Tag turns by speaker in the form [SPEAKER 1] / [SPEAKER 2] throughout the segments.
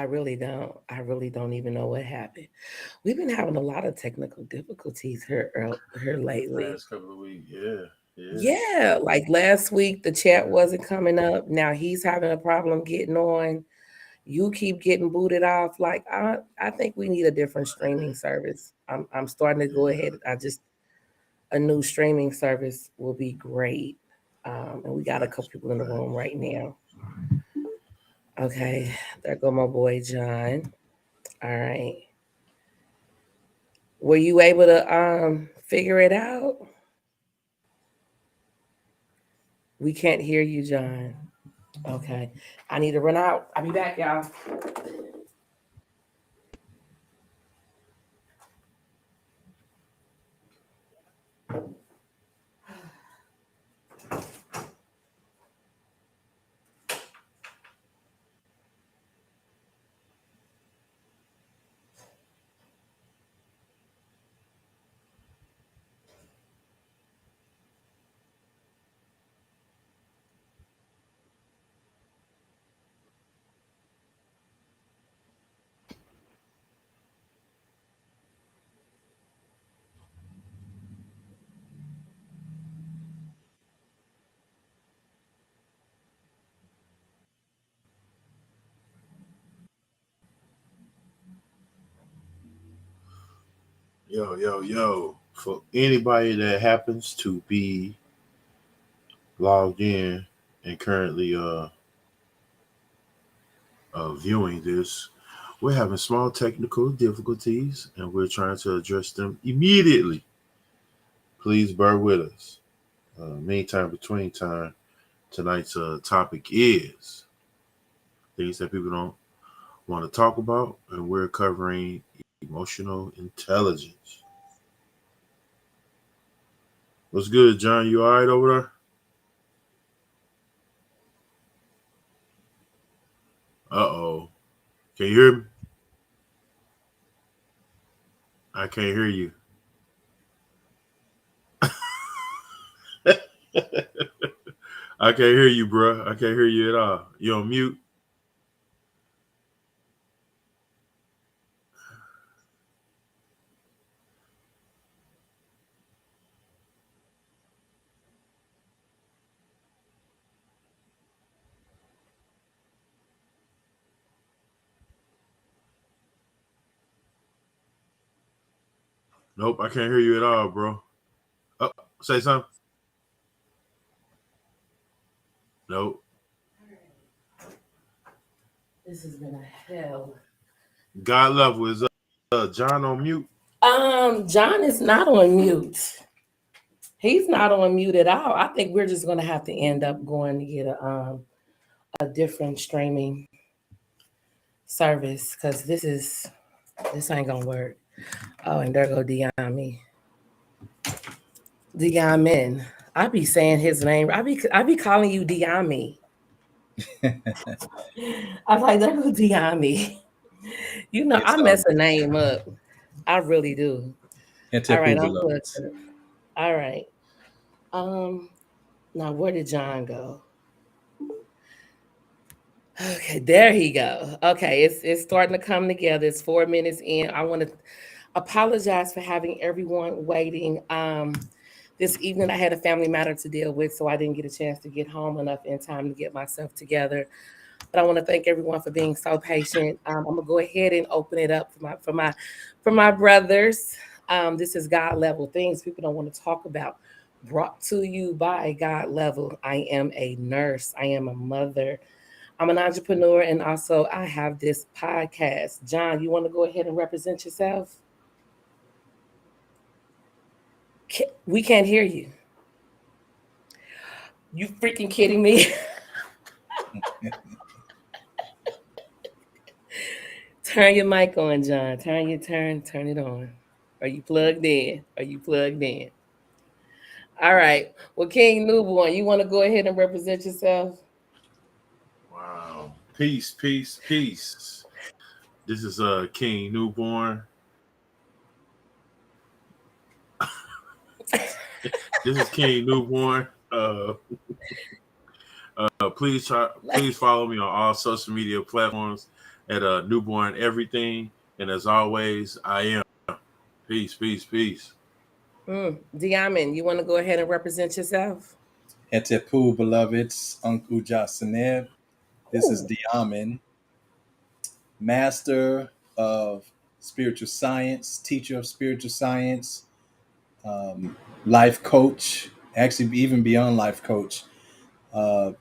[SPEAKER 1] really don't. I really don't even know what happened. We've been having a lot of technical difficulties here lately.
[SPEAKER 2] Last couple of weeks. Yeah, yeah.
[SPEAKER 1] Yeah, like last week the chat wasn't coming up. Now he's having a problem getting on. You keep getting booted off. Like I think we need a different streaming service. I'm starting to go ahead.
[SPEAKER 2] Yeah.
[SPEAKER 1] I just a new streaming service will be great. And we got a couple
[SPEAKER 2] Facts.
[SPEAKER 1] people in the room
[SPEAKER 2] Facts.
[SPEAKER 1] right now. Okay, there go my boy John. All right. Were you able to figure it out? We can't hear you, John. Okay. I need to run out. I'll be back, y'all.
[SPEAKER 2] Yo, yo, yo. For anybody that happens to be logged in and currently viewing this, we're having small technical difficulties and we're trying to address them immediately. Please bear with us. Meantime, between time, tonight's topic is things that people don't want to talk about, and we're covering emotional intelligence. What's good, John? You all right over there? Uh-oh. Can you hear me? I can't hear you. I can't hear you, bro. I can't hear you at all. You on mute? Nope, I can't hear you at all, bro. Oh, say something. Nope.
[SPEAKER 1] This has been a hell.
[SPEAKER 2] God level is John on mute.
[SPEAKER 1] John is not on mute. He's not on mute at all. I think we're just gonna have to end up going to get a different streaming service because this ain't gonna work. Oh, and there go Diami. Diamin. I be saying his name. I be calling you Diami. I'm like, there go Diami. You know,
[SPEAKER 3] It's
[SPEAKER 1] I
[SPEAKER 3] all
[SPEAKER 1] mess a name up. I really do. All right, I'm plugged
[SPEAKER 3] Interpubulos.
[SPEAKER 1] up. All right. Um, now where did John go? Okay, there he go. Okay, it's starting to come together. It's 4 minutes in. I want to apologize for having everyone waiting. This evening I had a family matter to deal with, so I didn't get a chance to get home enough in time to get myself together. But I want to thank everyone for being so patient. I'm gonna go ahead and open it up for my brothers. This is God level things people don't want to talk about. Brought to you by God level. I am a nurse. I am a mother. I'm an entrepreneur, and also I have this podcast. John, you want to go ahead and represent yourself? We can't hear you. You freaking kidding me? Turn your mic on, John. Turn it on. Are you plugged in? Are you plugged in? All right. Well, King Newborn, you want to go ahead and represent yourself?
[SPEAKER 2] Wow. Peace, peace, peace. This is King Newborn. This is King Newborn. Please follow me on all social media platforms. at Newborn Everything. And as always, I am. Peace, peace, peace.
[SPEAKER 1] Diamond, you want to go ahead and represent yourself?
[SPEAKER 3] Etepu, beloveds, Uncle Jasaneb. This is
[SPEAKER 1] Ooh.
[SPEAKER 3] Diamin, master of spiritual science, teacher of spiritual science, um, life coach, actually, even beyond life coach, uh,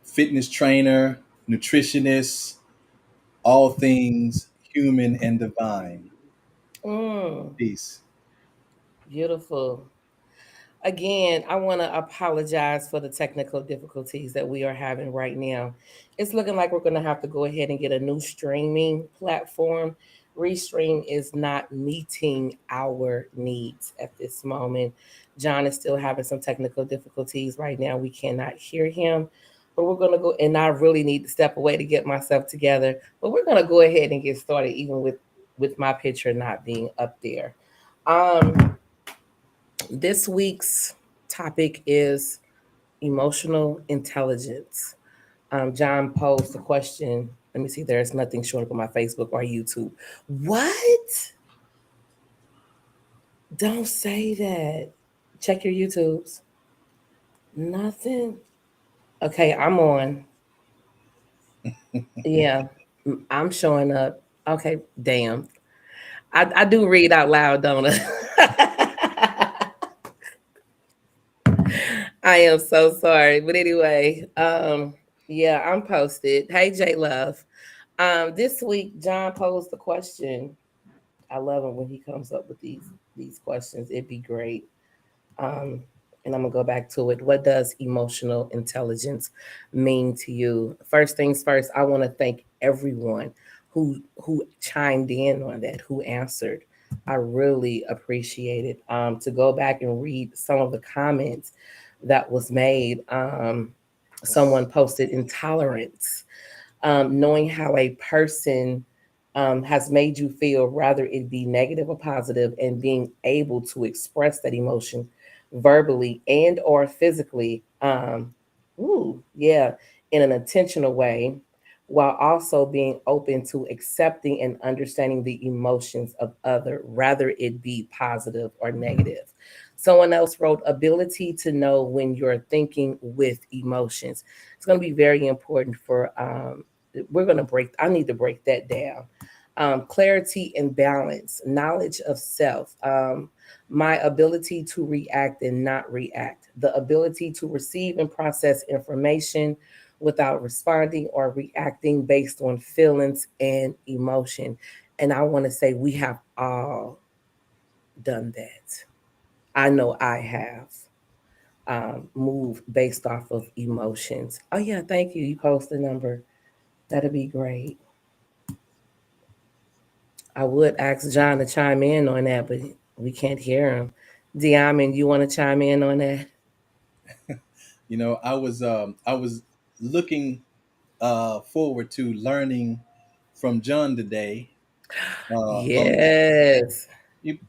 [SPEAKER 3] fitness trainer, nutritionist, all things human and divine.
[SPEAKER 1] Mm,
[SPEAKER 3] Peace.
[SPEAKER 1] beautiful. Again, I want to apologize for the technical difficulties that we are having right now. It's looking like we're going to have to go ahead and get a new streaming platform. Restream is not meeting our needs at this moment. John is still having some technical difficulties right now. We cannot hear him, but we're going to go, and I really need to step away to get myself together. But we're going to go ahead and get started, even with my picture not being up there. Um, this week's topic is emotional intelligence. John posed the question. Let me see. There's nothing showing up on my Facebook or YouTube. What? Don't say that. Check your YouTubes. Nothing. Okay, I'm on. Yeah, I'm showing up. Okay, damn. I do read out loud, don't I? I am so sorry. But anyway, yeah, I'm posted. Hey J Love. This week John posed the question. I love him when he comes up with these questions. It'd be great. Um, and I'm gonna go back to it. What does emotional intelligence mean to you? First things first, I want to thank everyone who chimed in on that, who answered. I really appreciate it. To go back and read some of the comments that was made. Someone posted intolerance, knowing how a person has made you feel, rather it be negative or positive, and being able to express that emotion verbally and or physically, ooh, yeah, in an intentional way, while also being open to accepting and understanding the emotions of other, rather it be positive or negative. Someone else wrote ability to know when you're thinking with emotions. It's going to be very important for we're going to break, I need to break that down. Clarity and balance, knowledge of self, my ability to react and not react, the ability to receive and process information without responding or reacting based on feelings and emotion. And I want to say we have all done that. I know I have moved based off of emotions. Oh, yeah, thank you. You post the number. That'd be great. I would ask John to chime in on that, but we can't hear him. Diamond, you want to chime in on that?
[SPEAKER 3] I was looking forward to learning from John today. On
[SPEAKER 1] Yes.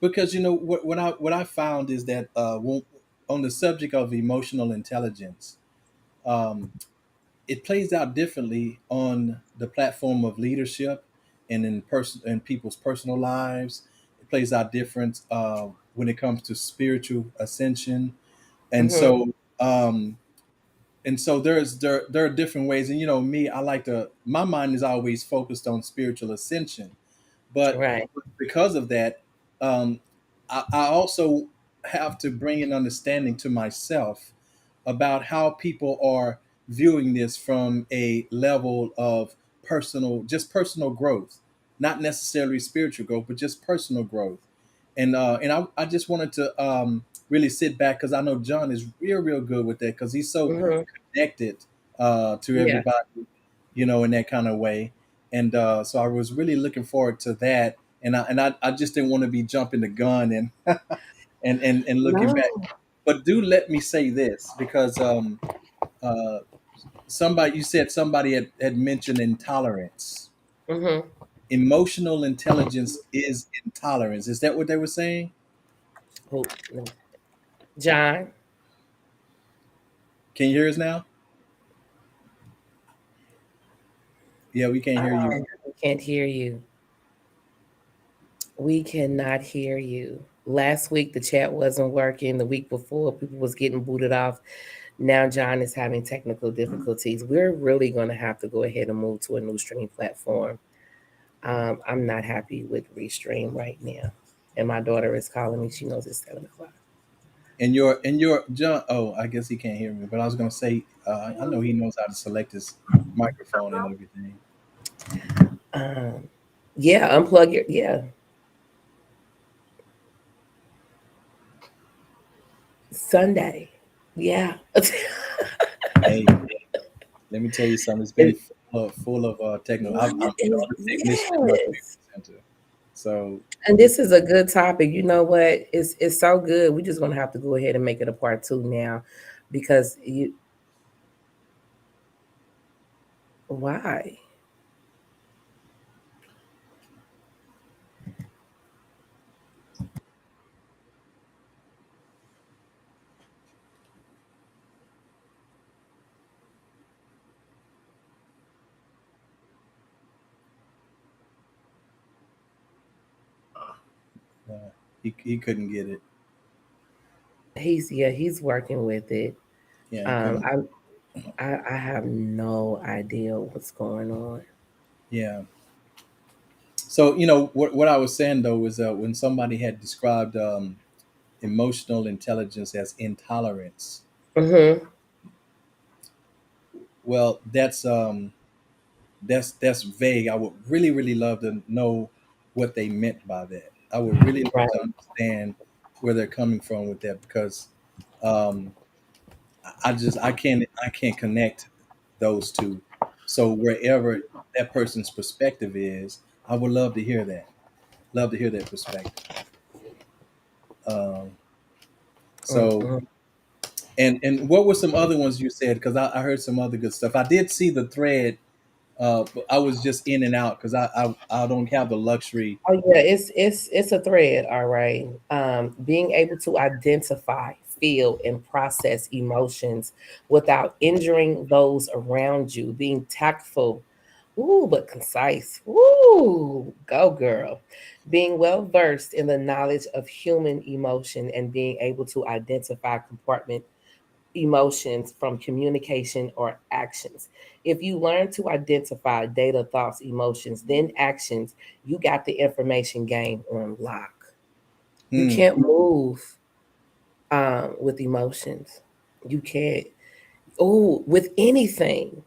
[SPEAKER 3] because what I found is that on the subject of emotional intelligence, um, it plays out differently on the platform of leadership and in people's personal lives. It plays out different when it comes to spiritual ascension, and
[SPEAKER 1] Hmm.
[SPEAKER 3] so um, there are different ways. And me, I like to. My mind is always focused on spiritual ascension, but
[SPEAKER 1] Right.
[SPEAKER 3] because of that, um, I also have to bring an understanding to myself about how people are viewing this from a level of personal growth, not necessarily spiritual growth, but just personal growth. And I just wanted to really sit back because I know John is real good with that because he's so
[SPEAKER 1] Hmm.
[SPEAKER 3] connected to
[SPEAKER 1] Yeah.
[SPEAKER 3] everybody, in that kind of way. And so I was really looking forward to that. And I just didn't want to be jumping the gun and and looking back.
[SPEAKER 1] No.
[SPEAKER 3] But do let me say this because uh, you said somebody had mentioned intolerance.
[SPEAKER 1] Hmm.
[SPEAKER 3] Emotional intelligence is intolerance. Is that what they were saying?
[SPEAKER 1] Oh, John.
[SPEAKER 3] Can you hear us now? Yeah, we can't hear you.
[SPEAKER 1] We can't hear you. We cannot hear you. Last week the chat wasn't working. The week before people was getting booted off. Now John is having technical difficulties. We're really going to have to go ahead and move to a new streaming platform. I'm not happy with Restream right now, and my daughter is calling me. She knows it's 7 o'clock.
[SPEAKER 3] And your John. Oh, I guess he can't hear me. But I was gonna say, I know he knows how to select his microphone and everything.
[SPEAKER 1] Yeah, unplug your yeah. Sunday. Yeah.
[SPEAKER 3] Hey, let me tell you something. It's been full of technical. I'm a technician at my community
[SPEAKER 1] Yes.
[SPEAKER 3] center, so
[SPEAKER 1] And this is a good topic. You know what? It's so good. We're just gonna have to go ahead and make it a part two now, because you why?
[SPEAKER 3] he couldn't get it.
[SPEAKER 1] He's working with it.
[SPEAKER 3] Yeah, he
[SPEAKER 1] Um,
[SPEAKER 3] couldn't.
[SPEAKER 1] I have no idea what's going on.
[SPEAKER 3] Yeah. So what I was saying though was when somebody had described emotional intelligence as intolerance.
[SPEAKER 1] Mm-hmm.
[SPEAKER 3] Well, that's vague. I would really love to know what they meant by that. I would really love
[SPEAKER 1] Right.
[SPEAKER 3] to understand where they're coming from with that, because um, I can't connect those two. So wherever that person's perspective is, I would love to hear that. Love to hear that perspective. Um, so
[SPEAKER 1] Mm-hmm.
[SPEAKER 3] and what were some other ones you said? Because I heard some other good stuff. I did see the thread. But I was just in and out because I don't have the luxury.
[SPEAKER 1] Oh yeah, it's a thread, all right. Being able to identify, feel, and process emotions without injuring those around you, being tactful, ooh, but concise. Ooh, go girl. Being well versed in the knowledge of human emotion and being able to identify compartment emotions from communication or actions. If you learn to identify data, thoughts, emotions, then actions, you got the information game on lock. You
[SPEAKER 3] Hmm.
[SPEAKER 1] can't move with emotions. You can't. Oh, with anything,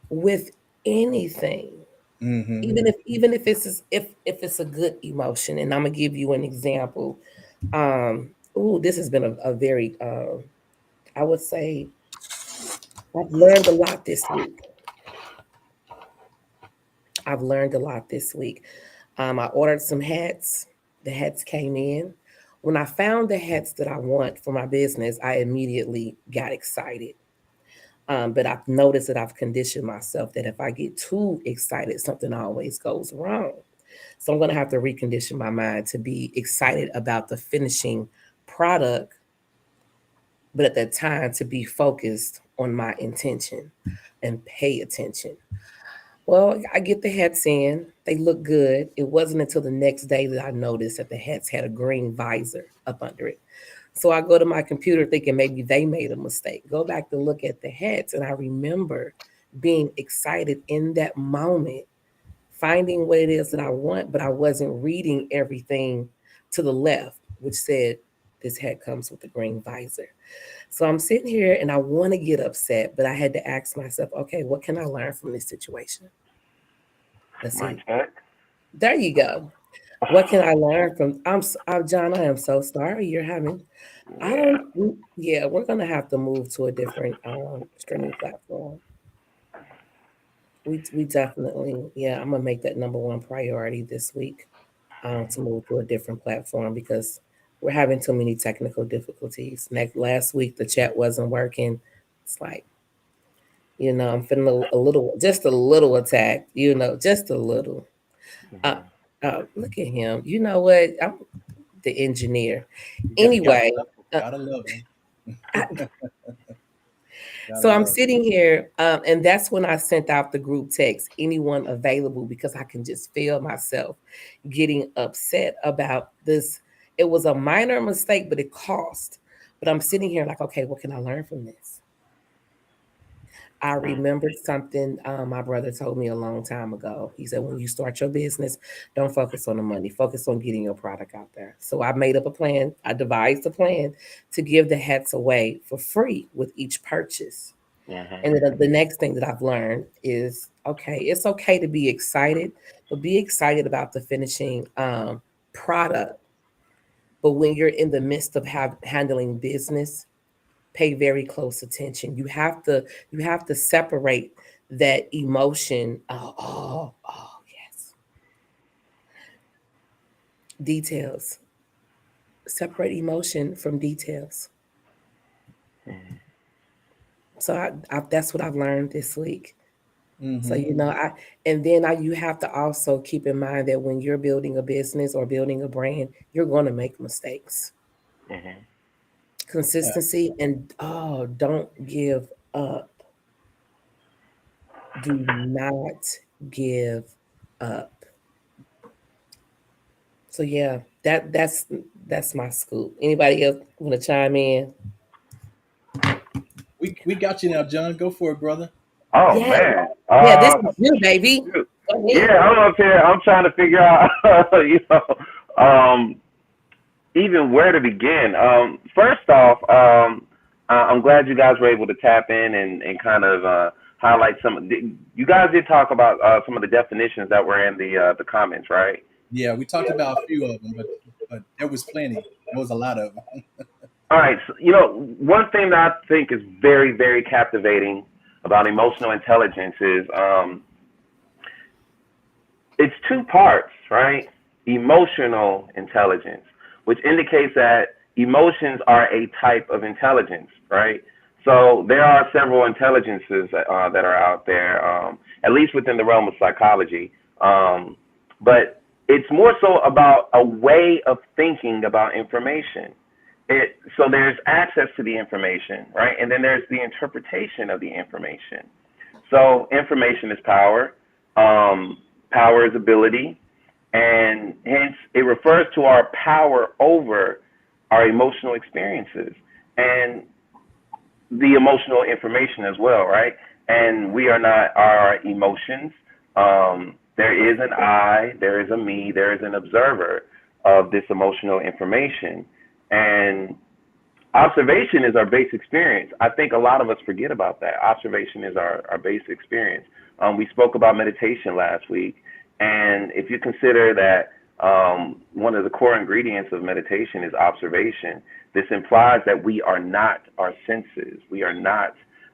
[SPEAKER 1] with anything.
[SPEAKER 3] Mm-hmm.
[SPEAKER 1] Even if it's a good emotion, and I'm gonna give you an example. This has been a very I would say I've learned a lot this week. I've learned a lot this week. I ordered some hats. The hats came in. When I found the hats that I want for my business, I immediately got excited. But I've noticed that I've conditioned myself that if I get too excited, something always goes wrong. So I'm going to have to recondition my mind to be excited about the finishing product, but at that time to be focused on my intention and pay attention. Well, I get the hats in. They look good. It wasn't until the next day that I noticed that the hats had a green visor up under it. So I go to my computer thinking maybe they made a mistake. Go back to look at the hats, and I remember being excited in that moment, finding what it is that I want, but I wasn't reading everything to the left, which said this hat comes with a green visor. So I'm sitting here and I want to get upset, but I had to ask myself, okay, what can I learn from this situation? Let's
[SPEAKER 4] Mic
[SPEAKER 1] see.
[SPEAKER 4] check.
[SPEAKER 1] There you go. What can I learn from? John. I am so sorry you're having. I
[SPEAKER 4] Yeah.
[SPEAKER 1] don't. Yeah, we're gonna have to move to a different streaming platform. We definitely. Yeah, I'm gonna make that number one priority this week. To move to a different platform because we're having too many technical difficulties. Last week the chat wasn't working. It's like, I'm feeling just a little attacked. Just a little. Uh,
[SPEAKER 4] Mhm.
[SPEAKER 1] Look at him. You know what? I'm the engineer.
[SPEAKER 3] You
[SPEAKER 1] Anyway,
[SPEAKER 3] gotta love them.
[SPEAKER 1] I, So
[SPEAKER 3] Gotta
[SPEAKER 1] I'm
[SPEAKER 3] hustle.
[SPEAKER 1] sitting here, and that's when I sent out the group text, anyone available, because I can just feel myself getting upset about this. It was a minor mistake, but it cost. But I'm sitting here like, okay, what can I learn from this? I
[SPEAKER 4] Mm.
[SPEAKER 1] remembered something my brother told me a long time ago. He said, when you start your business, don't focus on the money, focus on getting your product out there. So I made up a plan. I devised a plan to give the hats away for free with each purchase.
[SPEAKER 4] Mhm.
[SPEAKER 1] And then the next thing that I've learned is okay, it's okay to be excited, but be excited about the finishing product. But when you're in the midst of handling business, pay very close attention. You have to separate that emotion. Oh, yes. Details. Separate emotion from details.
[SPEAKER 4] Mhm.
[SPEAKER 1] So that's what I've learned this week. So
[SPEAKER 3] Hmm.
[SPEAKER 1] you have to also keep in mind that when you're building a business or building a brand, you're going to make mistakes.
[SPEAKER 4] Mhm.
[SPEAKER 1] Consistency and don't give up. Do not give up. So yeah, that's my scoop. Anybody else want to chime in?
[SPEAKER 3] We got you now, John. Go for it, brother.
[SPEAKER 4] Oh
[SPEAKER 1] Yeah,
[SPEAKER 4] man.
[SPEAKER 1] yeah, this is you, baby.
[SPEAKER 4] Shoot.
[SPEAKER 1] Go ahead.
[SPEAKER 4] Yeah, I'm up here. I'm trying to figure out, you know, even where to begin. First off, I'm glad you guys were able to tap in and kind of highlight some. You guys did talk about some of the definitions that were in the comments, right?
[SPEAKER 3] Yeah, we talked about a few of them, but there was plenty. There was a lot of them.
[SPEAKER 4] All right. So, one thing that I think is very, very captivating about emotional intelligence is it's two parts, right? Emotional intelligence, which indicates that emotions are a type of intelligence, right? So there are several intelligences that are out there, at least within the realm of psychology. But it's more so about a way of thinking about information. So there's access to the information, right? And then there's the interpretation of the information. So information is power. Power is ability, and hence it refers to our power over our emotional experiences and the emotional information as well, right? And we are not our emotions. There is an I, there is a me, there is an observer of this emotional information. And observation is our base experience. I think a lot of us forget about that. Observation is our base experience. We spoke about meditation last week, and if you consider that one of the core ingredients of meditation is observation, this implies that we are not our senses. We are not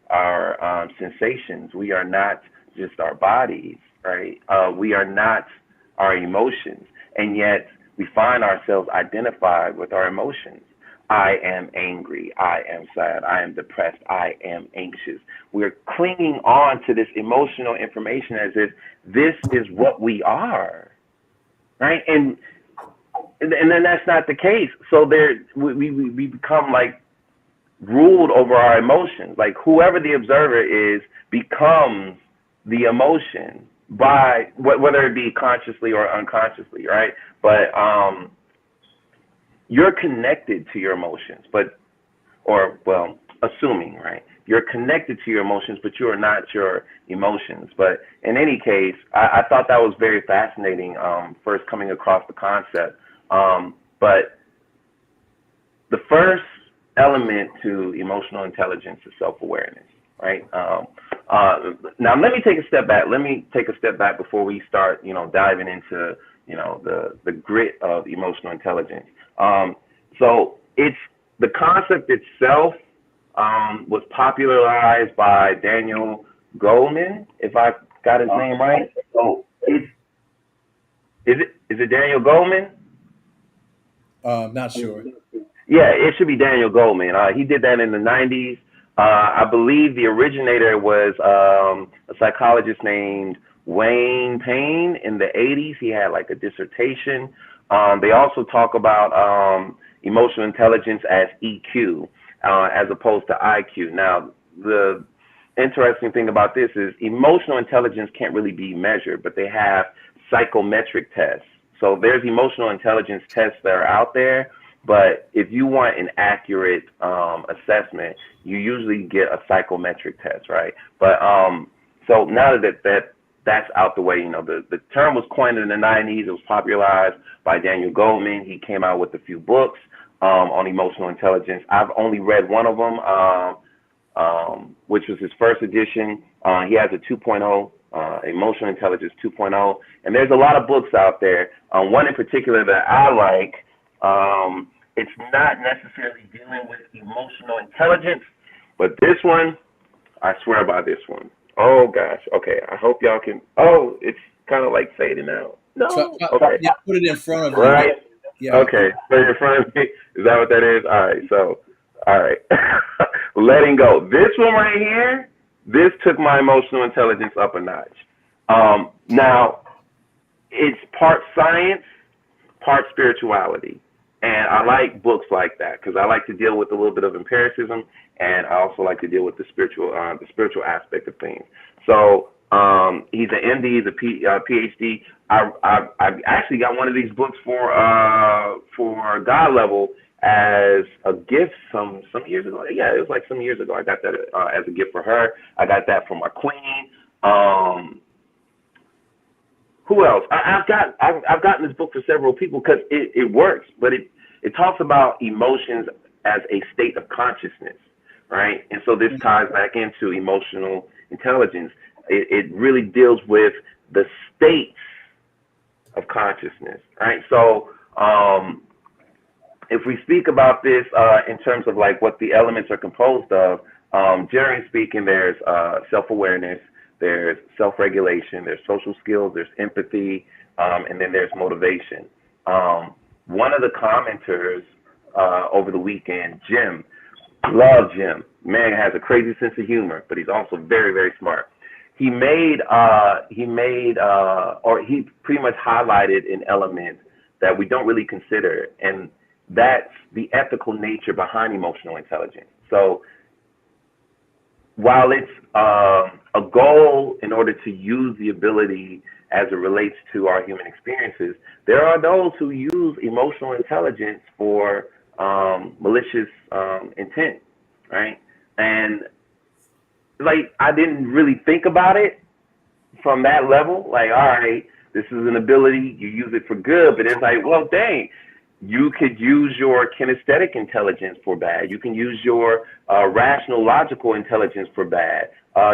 [SPEAKER 4] our sensations. We are not just our bodies, right? We are not our emotions. And yet we find ourselves identified with our emotions. I am angry. I am sad. I am depressed. I am anxious. We're clinging on to this emotional information as if this is what we are, right? And then that's not the case. So we become like ruled over our emotions. Like whoever the observer is becomes the emotion by whether it be consciously or unconsciously, right? But you're connected to your emotions, assuming, right? You're connected to your emotions, but you are not your emotions. But in any case, I thought that was very fascinating, first coming across the concept. But the first element to emotional intelligence is self-awareness, right? Now, let me take a step back. Let me take a step back before we start, diving into, the grit of emotional intelligence. So it's the concept itself was popularized by Daniel Goleman, if I got his name right. So is it Daniel Goleman?
[SPEAKER 3] Not sure.
[SPEAKER 4] Yeah, it should be Daniel Goleman. He did that in the 90s. I believe the originator was a psychologist named Wayne Payne in the 80s. He had like a dissertation. They also talk about emotional intelligence as EQ as opposed to IQ. Now, the interesting thing about this is emotional intelligence can't really be measured, but they have psychometric tests. So there's emotional intelligence tests that are out there, but if you want an accurate assessment, you usually get a psychometric test, right? But so now that's out the way, you know, the term was coined in the 90s. It was popularized by Daniel Goleman. He came out with a few books on emotional intelligence. I've only read one of them, which was his first edition. He has a 2.0, Emotional Intelligence 2.0. And there's a lot of books out there. One in particular that I like, it's not necessarily dealing with emotional intelligence, but this one, I swear by this one. Oh, gosh. Okay, I hope y'all can. Oh, it's kind of like fading out. No. Okay.
[SPEAKER 3] Yeah, put it in front of you.
[SPEAKER 4] Right?
[SPEAKER 3] Yeah.
[SPEAKER 4] Okay, so in front of me. Is that what that is? All right, so, all right. Letting go. This one right here, this took my emotional intelligence up a notch. Now, it's part science, part spirituality. And I like books like that because I like to deal with a little bit of empiricism, and I also like to deal with the spiritual aspect of things. So he's an MD, he's a PhD. I actually got one of these books for God Level as a gift some years ago. Yeah, it was like some years ago. I got that as a gift for her. I got that for my queen. Who else? I've gotten this book for several people because it works, but it talks about emotions as a state of consciousness, right? And so this ties back into emotional intelligence. It really deals with the states of consciousness, right? So if we speak about this in terms of like what the elements are composed of, generally speaking, there's self-awareness, there's self-regulation, there's social skills, there's empathy, and then there's motivation. One of the commenters over the weekend, Jim, love Jim. Man has a crazy sense of humor, but he's also very, very smart. He pretty much highlighted an element that we don't really consider, and that's the ethical nature behind emotional intelligence. So while it's a goal in order to use the ability as it relates to our human experiences, there are those who use emotional intelligence for malicious intent, right? And like, I didn't really think about it from that level. Like, all right, this is an ability, you use it for good, but it's like, well, dang, you could use your kinesthetic intelligence for bad. You can use your rational, logical intelligence for bad.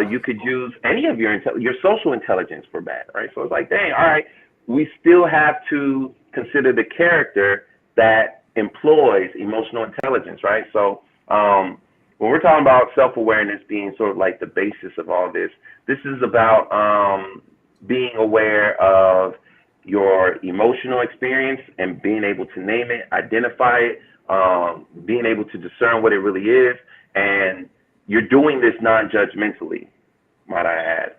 [SPEAKER 4] You could use any of your social intelligence for bad, right? So it's like, dang, all right, we still have to consider the character that employs emotional intelligence, right? So when we're talking about self-awareness being sort of like the basis of all this, this is about being aware of your emotional experience and being able to name it, identify it, being able to discern what it really is, and you're doing this non-judgmentally, might I add.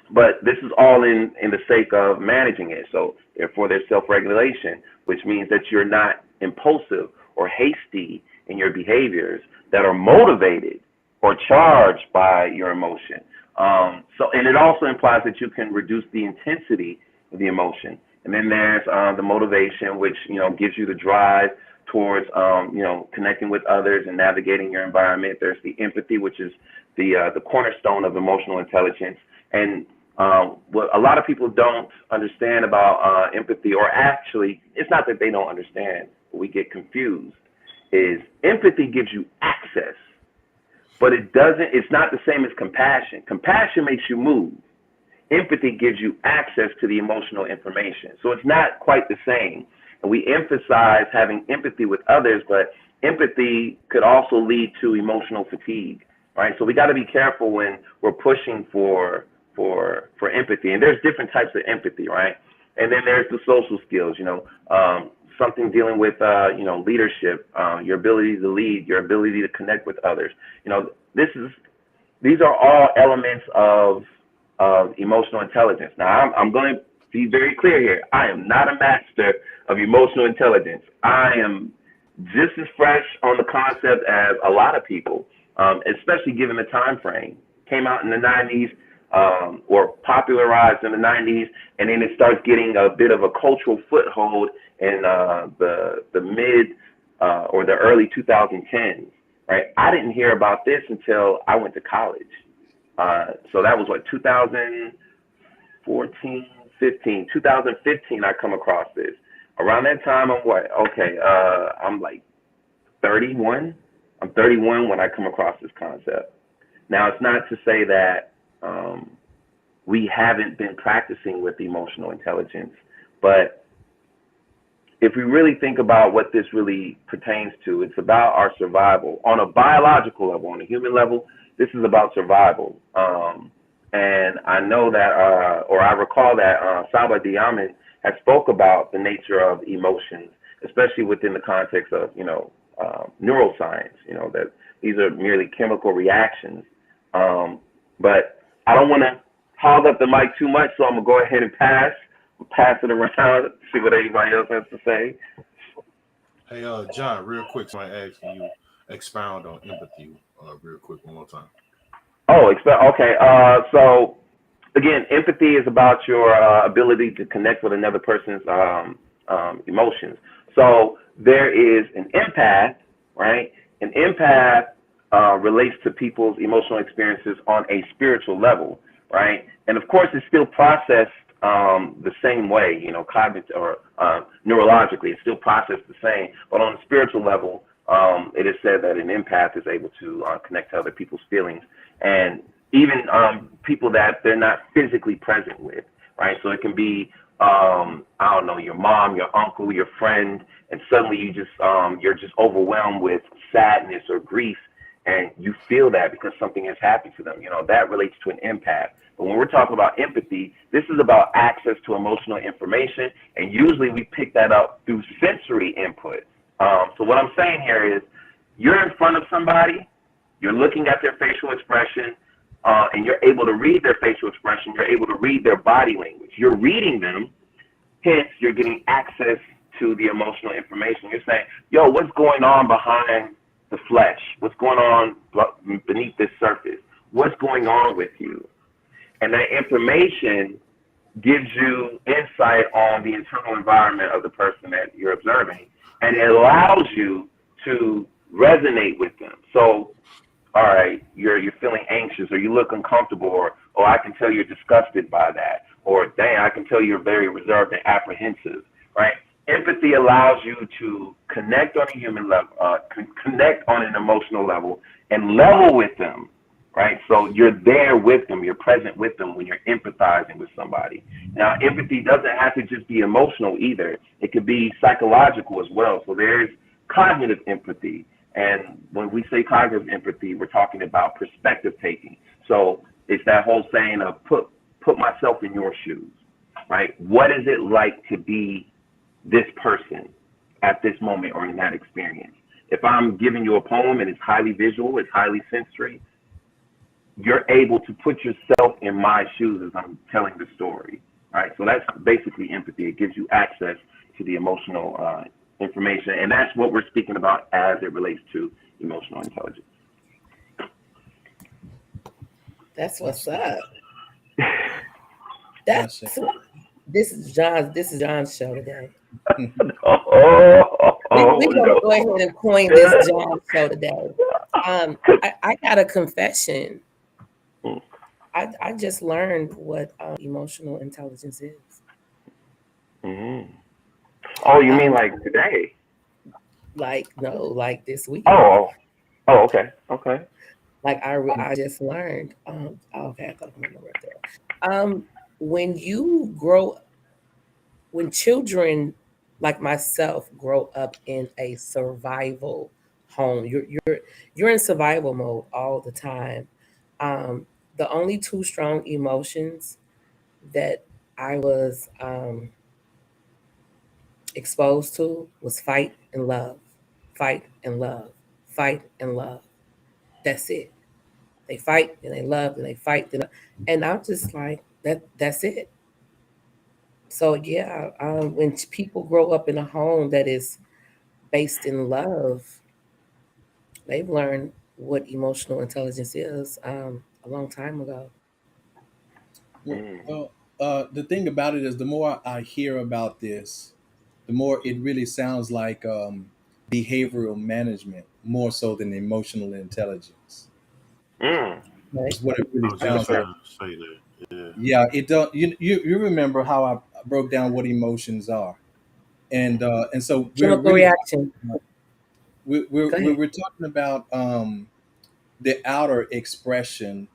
[SPEAKER 4] But this is all in the sake of managing it. So therefore there's self-regulation, which means that you're not impulsive or hasty in your behaviors that are motivated or charged by your emotion. And it also implies that you can reduce the intensity of the emotion. And then there's the motivation, which, you know, gives you the drive towards, you know, connecting with others and navigating your environment. There's the empathy, which is the cornerstone of emotional intelligence. And what a lot of people don't understand about empathy, or actually, it's not that they don't understand, but we get confused, is empathy gives you access. But it's not the same as compassion. Compassion makes you move. Empathy gives you access to the emotional information. So it's not quite the same. And we emphasize having empathy with others, but empathy could also lead to emotional fatigue, right? So we got to be careful when we're pushing for empathy. And there's different types of empathy, right? And then there's the social skills, you know, something dealing with, you know, leadership, your ability to lead, your ability to connect with others. You know, these are all elements of emotional intelligence. Now, I'm going to be very clear here. I am not a master of emotional intelligence. I am just as fresh on the concept as a lot of people. especially given the time frame. Came out in the 90s, or popularized in the 90s, and then it starts getting a bit of a cultural foothold in the mid or the early 2010s. Right, I didn't hear about this until I went to college. So that was what, 2014, 15, 2015. I come across this. Around that time, I'm what? Okay, I'm like 31. I'm 31 when I come across this concept. Now, it's not to say that we haven't been practicing with emotional intelligence, but if we really think about what this really pertains to, it's about our survival on a biological level, on a human level. This is about survival. And I know that, or I recall that Saba Diamond has spoke about the nature of emotions, especially within the context of, neuroscience, that these are merely chemical reactions. But I don't want to hog up the mic too much, so I'm going to go ahead and pass it around, see what anybody else has to say.
[SPEAKER 2] Hey, John, real quick, so I ask you expound on empathy, real quick, one more time.
[SPEAKER 4] Oh, okay. So again, empathy is about your ability to connect with another person's emotions. So there is an empath, right? An empath relates to people's emotional experiences on a spiritual level, right? And of course, it's still processed the same way, cognitive or neurologically, it's still processed the same. But on a spiritual level, it is said that an empath is able to connect to other people's feelings, and even people that they're not physically present with, right? So it can be, I don't know, your mom, your uncle, your friend, and suddenly you're just overwhelmed with sadness or grief, and you feel that because something has happened to them. That relates to an empath. But when we're talking about empathy, this is about access to emotional information, and usually we pick that up through sensory input. So what I'm saying here is, you're in front of somebody, you're looking at their facial expression, and you're able to read their facial expression, you're able to read their body language. You're reading them, hence you're getting access to the emotional information. You're saying, yo, what's going on behind the flesh? What's going on beneath this surface? What's going on with you? And that information gives you insight on the internal environment of the person that you're observing, and it allows you to resonate with them. So, all right, you're feeling anxious, or you look uncomfortable, or I can tell you're disgusted by that, or dang, I can tell you're very reserved and apprehensive, right? Empathy allows you to connect on a human level, connect on an emotional level, and level with them, right? So you're there with them, you're present with them when you're empathizing with somebody. Now, empathy doesn't have to just be emotional either. It could be psychological as well. So there's cognitive empathy. And when we say cognitive empathy, we're talking about perspective taking. So it's that whole saying of put myself in your shoes, right? What is it like to be this person at this moment or in that experience? If I'm giving you a poem and it's highly visual, it's highly sensory, you're able to put yourself in my shoes as I'm telling the story, right? So that's basically empathy. It gives you access to the emotional information, and that's what we're speaking about as it relates to emotional intelligence.
[SPEAKER 1] That's what's up.
[SPEAKER 3] That's
[SPEAKER 1] That's this is John's show today.
[SPEAKER 4] Oh,
[SPEAKER 1] We're gonna
[SPEAKER 4] no.
[SPEAKER 1] go ahead and coin this John's show today. I got a confession. I just learned what emotional intelligence is.
[SPEAKER 4] Mm-hmm. Oh, you mean
[SPEAKER 1] Um,
[SPEAKER 4] like today?
[SPEAKER 1] like this week.
[SPEAKER 4] Oh, okay, okay.
[SPEAKER 1] Like I just learned. Okay, I thought I remember right there. When you grow, when children like myself grow up in a survival home, you're in survival mode all the time. Um, the only two strong emotions that I was exposed to was fight and love, fight and love, fight and love. That's it. They fight and they love and they fight and I'm just like that. That's it. So yeah, when people grow up in a home that is based in love, they've learned what emotional intelligence is a long time ago.
[SPEAKER 3] Well,
[SPEAKER 4] Mm.
[SPEAKER 3] the thing about it is, the more I hear about this, the more it really sounds like behavioral management more so than emotional intelligence.
[SPEAKER 4] Mm.
[SPEAKER 1] Right.
[SPEAKER 3] Is what it
[SPEAKER 2] I
[SPEAKER 3] really
[SPEAKER 2] was just
[SPEAKER 3] sounds like.
[SPEAKER 2] gonna say that. Yeah.
[SPEAKER 3] Yeah, it don't. You remember how I broke down what emotions are, and so we're
[SPEAKER 1] Chemical
[SPEAKER 3] really
[SPEAKER 1] reaction.
[SPEAKER 3] talking about, we're,
[SPEAKER 1] Go
[SPEAKER 3] we're
[SPEAKER 1] ahead.
[SPEAKER 3] we're talking about the outer expression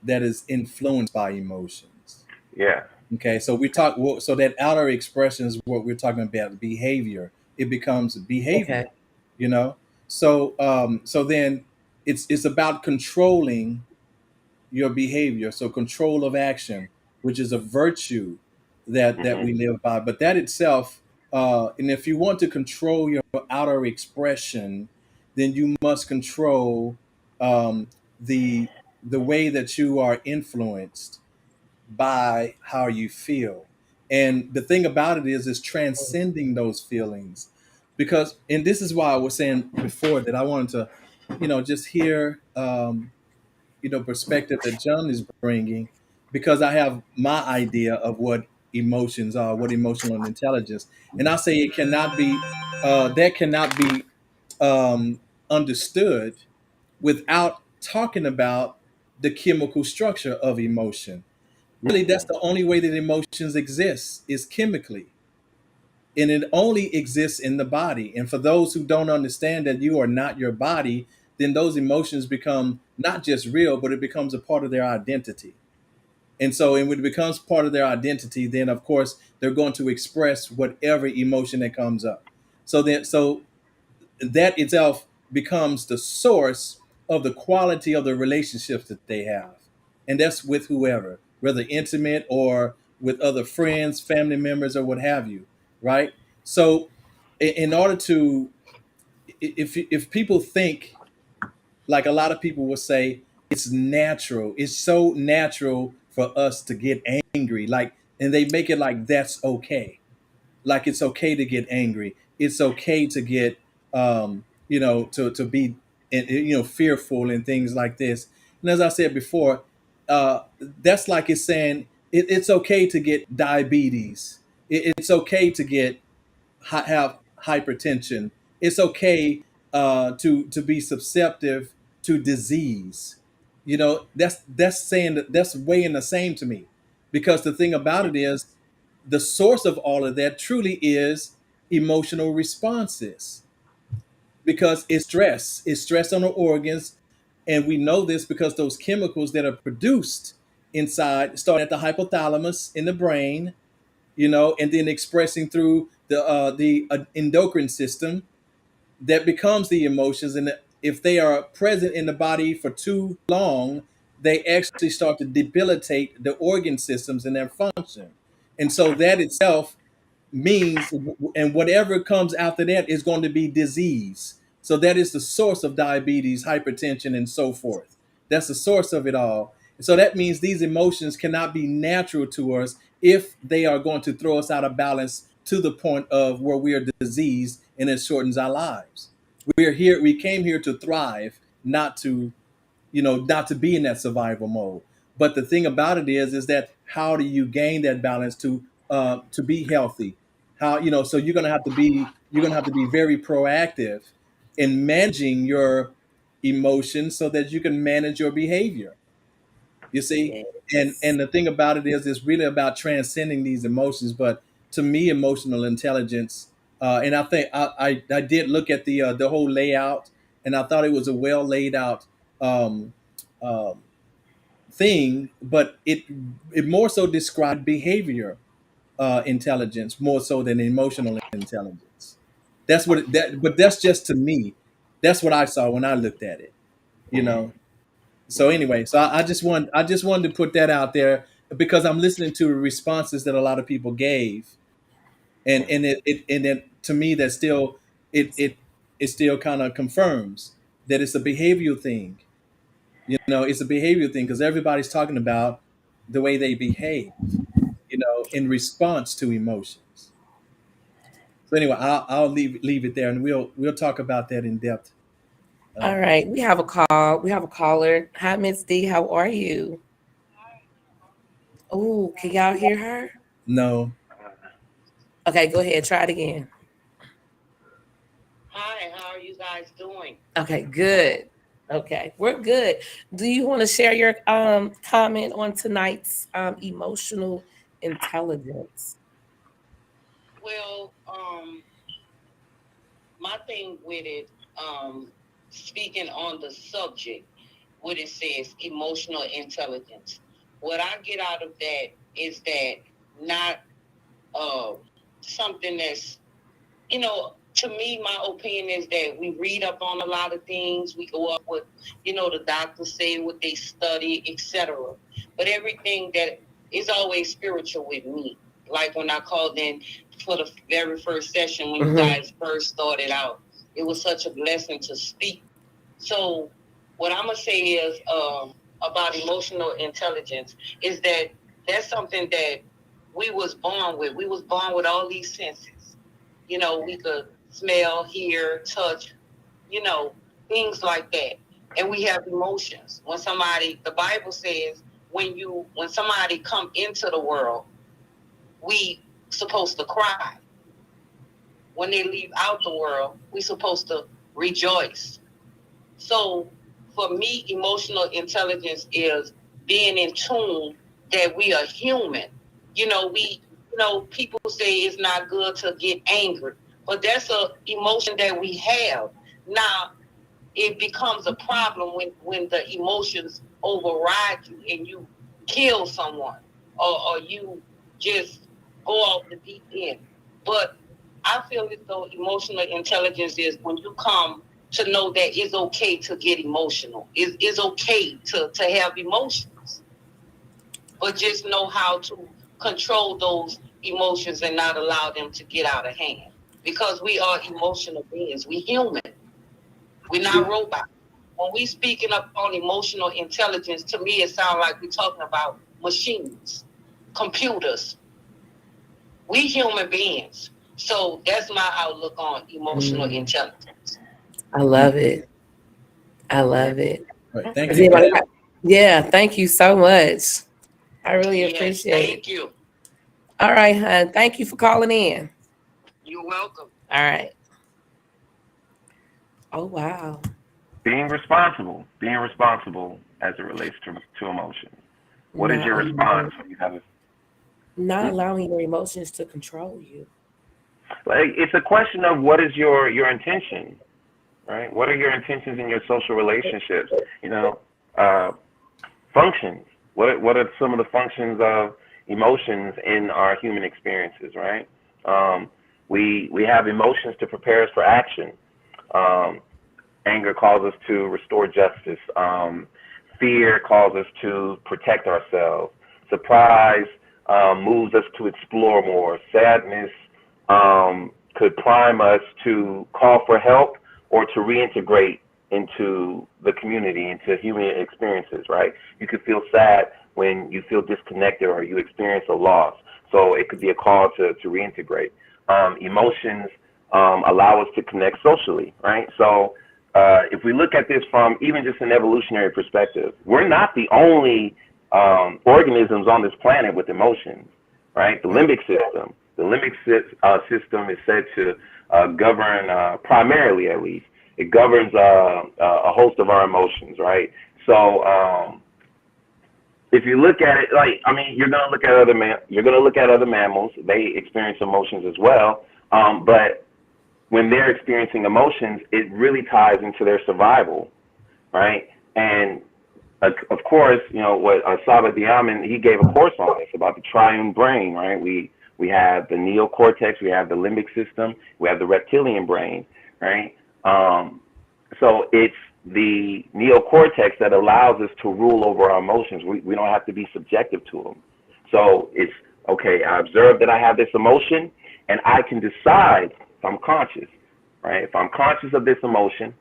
[SPEAKER 3] that is influenced by emotions.
[SPEAKER 4] Yeah.
[SPEAKER 3] Okay, so we talk. So that outer expression is what we're talking about. Behavior. It becomes
[SPEAKER 1] Okay.
[SPEAKER 3] behavior. You know. So then it's about controlling your behavior. So control of action, which is a virtue that
[SPEAKER 4] Hmm.
[SPEAKER 3] we live by. But that itself, and if you want to control your outer expression, then you must control um, the the way that you are influenced by how you feel. And the thing about it is transcending those feelings, because, and this is why I was saying before that I wanted to, just hear perspective that John is bringing, because I have my idea of what emotions are, what emotional intelligence, and I say it cannot be that cannot be um, understood without talking about the chemical structure of emotion. Really, that's
[SPEAKER 4] Hmm.
[SPEAKER 3] the only way that emotions exist, is chemically, and it only exists in the body. And for those who don't understand that you are not your body, then those emotions become not just real, but it becomes a part of their identity. And so, and when it becomes part of their identity, then of course they're going to express whatever emotion that comes up. So that itself becomes the source of the quality of the relationships that they have. And that's with whoever, whether intimate or with other friends, family members, or what have you, right? So, in order to, if people think, like a lot of people will say, it's natural, it's so natural for us to get angry, like, and they make it like that's okay, like it's okay to get angry, it's okay to get to be fearful and things like this. And as I said before, that's like it's saying it's okay to get diabetes, it's okay to get have hypertension, it's okay to be susceptible to disease. That's saying that, that's weighing the same to me, because the thing about it is, the source of all of that truly is emotional responses, because it's stress on the organs. And we know this because those chemicals that are produced inside, starting at the hypothalamus in the brain, and then expressing through the endocrine system, that becomes the emotions. And if they are present in the body for too long, they actually start to debilitate the organ systems and their function. And so that itself means, and whatever comes after that is going to be disease. So that is the source of diabetes, hypertension, and so forth. That's the source of it all. So that means these emotions cannot be natural to us if they are going to throw us out of balance to the point of where we are diseased and it shortens our lives. We came here to thrive, not to not to be in that survival mode. But the thing about it is that how do you gain that balance to be healthy? How, so you're gonna have to be very proactive in managing your emotions so that you can manage your behavior. You see, and
[SPEAKER 1] Yes.
[SPEAKER 3] the thing about it is, it's really about transcending these emotions. But to me, emotional intelligence, and I think I did look at the whole layout, and I thought it was a well laid out um, um, thing, but it more so described behavior intelligence more so than emotional intelligence. That's what but that's just to me. That's what I saw when I looked at it. You
[SPEAKER 4] Hmm.
[SPEAKER 3] know, so anyway, so I just wanted to put that out there, because I'm listening to the responses that a lot of people gave, and it to me, that still it still kind of confirms that it's a behavioral thing. It's a behavioral thing, because everybody's talking about the way they behave, in response to emotions. So anyway, I'll leave it there, and we'll talk about that in depth
[SPEAKER 1] All right, we have a call. We have a caller. Hi, Miss D. How are you? Oh, can y'all hear her?
[SPEAKER 3] No.
[SPEAKER 1] Okay, go ahead. Try it again.
[SPEAKER 5] Hi, how are you guys doing?
[SPEAKER 1] Okay, good. Okay, we're good. Do you want to share your comment on tonight's emotional intelligence?
[SPEAKER 5] Well, my thing with it, speaking on the subject, what it says, emotional intelligence. What I get out of that is that not uh, something that's, to me, my opinion is that we read up on a lot of things. We go up with, the doctors say what they study, etc. But everything that is always spiritual with me. Like when I called in for the very first session when you guys first started out, it was such a blessing to speak. So what I'm gonna say is about emotional intelligence is that that's something that we was born with. We was born with all these senses. We could smell, hear, touch, things like that. And we have emotions. The Bible says when somebody come into the world, we supposed to cry. When they leave out the world, we supposed to rejoice. So for me, emotional intelligence is being in tune that we are human. People say it's not good to get angry, but that's a emotion that we have. Now, it becomes a problem when the emotions override you and you kill someone or you just go off the deep end. But I feel as though emotional intelligence is when you come to know that it's okay to get emotional. It's okay to have emotions, but just know how to control those emotions and not allow them to get out of hand. Because we are emotional beings. We human. We're not robots. When we speaking up on emotional intelligence, to me it sounds like we're talking about machines, computers. We human beings. So that's my outlook on emotional intelligence.
[SPEAKER 1] I love it. I love it.
[SPEAKER 3] All right. Thank
[SPEAKER 1] Does
[SPEAKER 3] you.
[SPEAKER 1] anybody Yeah, thank you so much. I really
[SPEAKER 5] Yes,
[SPEAKER 1] appreciate it.
[SPEAKER 5] thank you.
[SPEAKER 1] All right, hon. Thank you for calling in.
[SPEAKER 5] You're welcome.
[SPEAKER 1] All right. Oh, wow.
[SPEAKER 4] Being responsible as it relates to emotions. What is your response when you have a
[SPEAKER 1] Not allowing your emotions to control you.
[SPEAKER 4] like? It's a question of what is your intention, right? What are your intentions in your social relationships? Functions. What are some of the functions of emotions in our human experiences, right? We have emotions to prepare us for action. Anger calls us to restore justice. Fear calls us to protect ourselves. Surprise moves us to explore more. Sadness could prime us to call for help or to reintegrate into the community, into human experiences, right? You could feel sad when you feel disconnected or you experience a loss. So it could be a call to reintegrate. Emotions allow us to connect socially, right? So if we look at this from even just an evolutionary perspective, we're not the only organisms on this planet with emotions, right? The limbic system. The limbic system is said to govern, primarily at least, it governs a host of our emotions, right? So if you look at it, you're gonna look at other mammals. They experience emotions as well, but when they're experiencing emotions, it really ties into their survival, right? And of course, what Saba Diamond, he gave a course on this about the triune brain, right? We have the neocortex, we have the limbic system, we have the reptilian brain, right? So it's the neocortex that allows us to rule over our emotions. We don't have to be subjective to them. So it's, okay, I observe that I have this emotion, and I can decide if I'm conscious, right? If I'm conscious of this emotion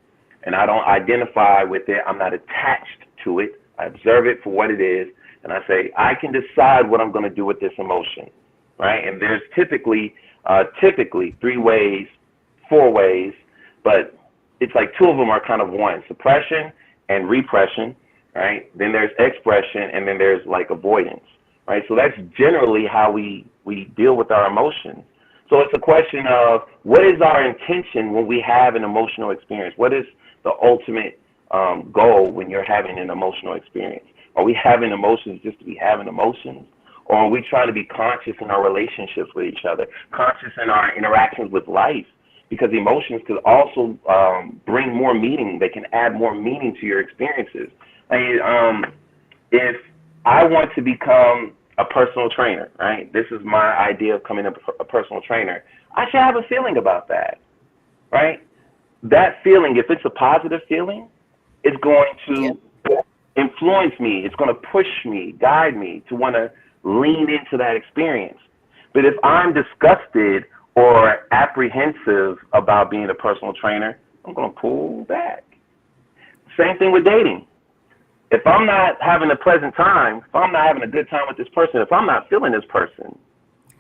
[SPEAKER 4] and I don't identify with it, I'm not attached to it, I observe it for what it is, and I say, I can decide what I'm going to do with this emotion, right? And there's typically 3 ways, 4 ways, but it's like two of them are kind of one: suppression and repression, right? Then there's expression, and then there's like avoidance, right? So that's generally how we deal with our emotions. So it's a question of what is our intention when we have an emotional experience? What is the ultimate goal when you're having an emotional experience? Are we having emotions just to be having emotions? Or are we trying to be conscious in our relationships with each other, conscious in our interactions with life? Because emotions could also bring more meaning. They can add more meaning to your experiences. If I want to become a personal trainer, right? This is my idea of becoming a personal trainer. I should have a feeling about that, right? That feeling, if it's a positive feeling, it's going to influence me. It's going to push me, guide me to want to lean into that experience. But if I'm disgusted or apprehensive about being a personal trainer, I'm going to pull back. Same thing with dating. If I'm not having a pleasant time, if I'm not having a good time with this person, if I'm not feeling this person,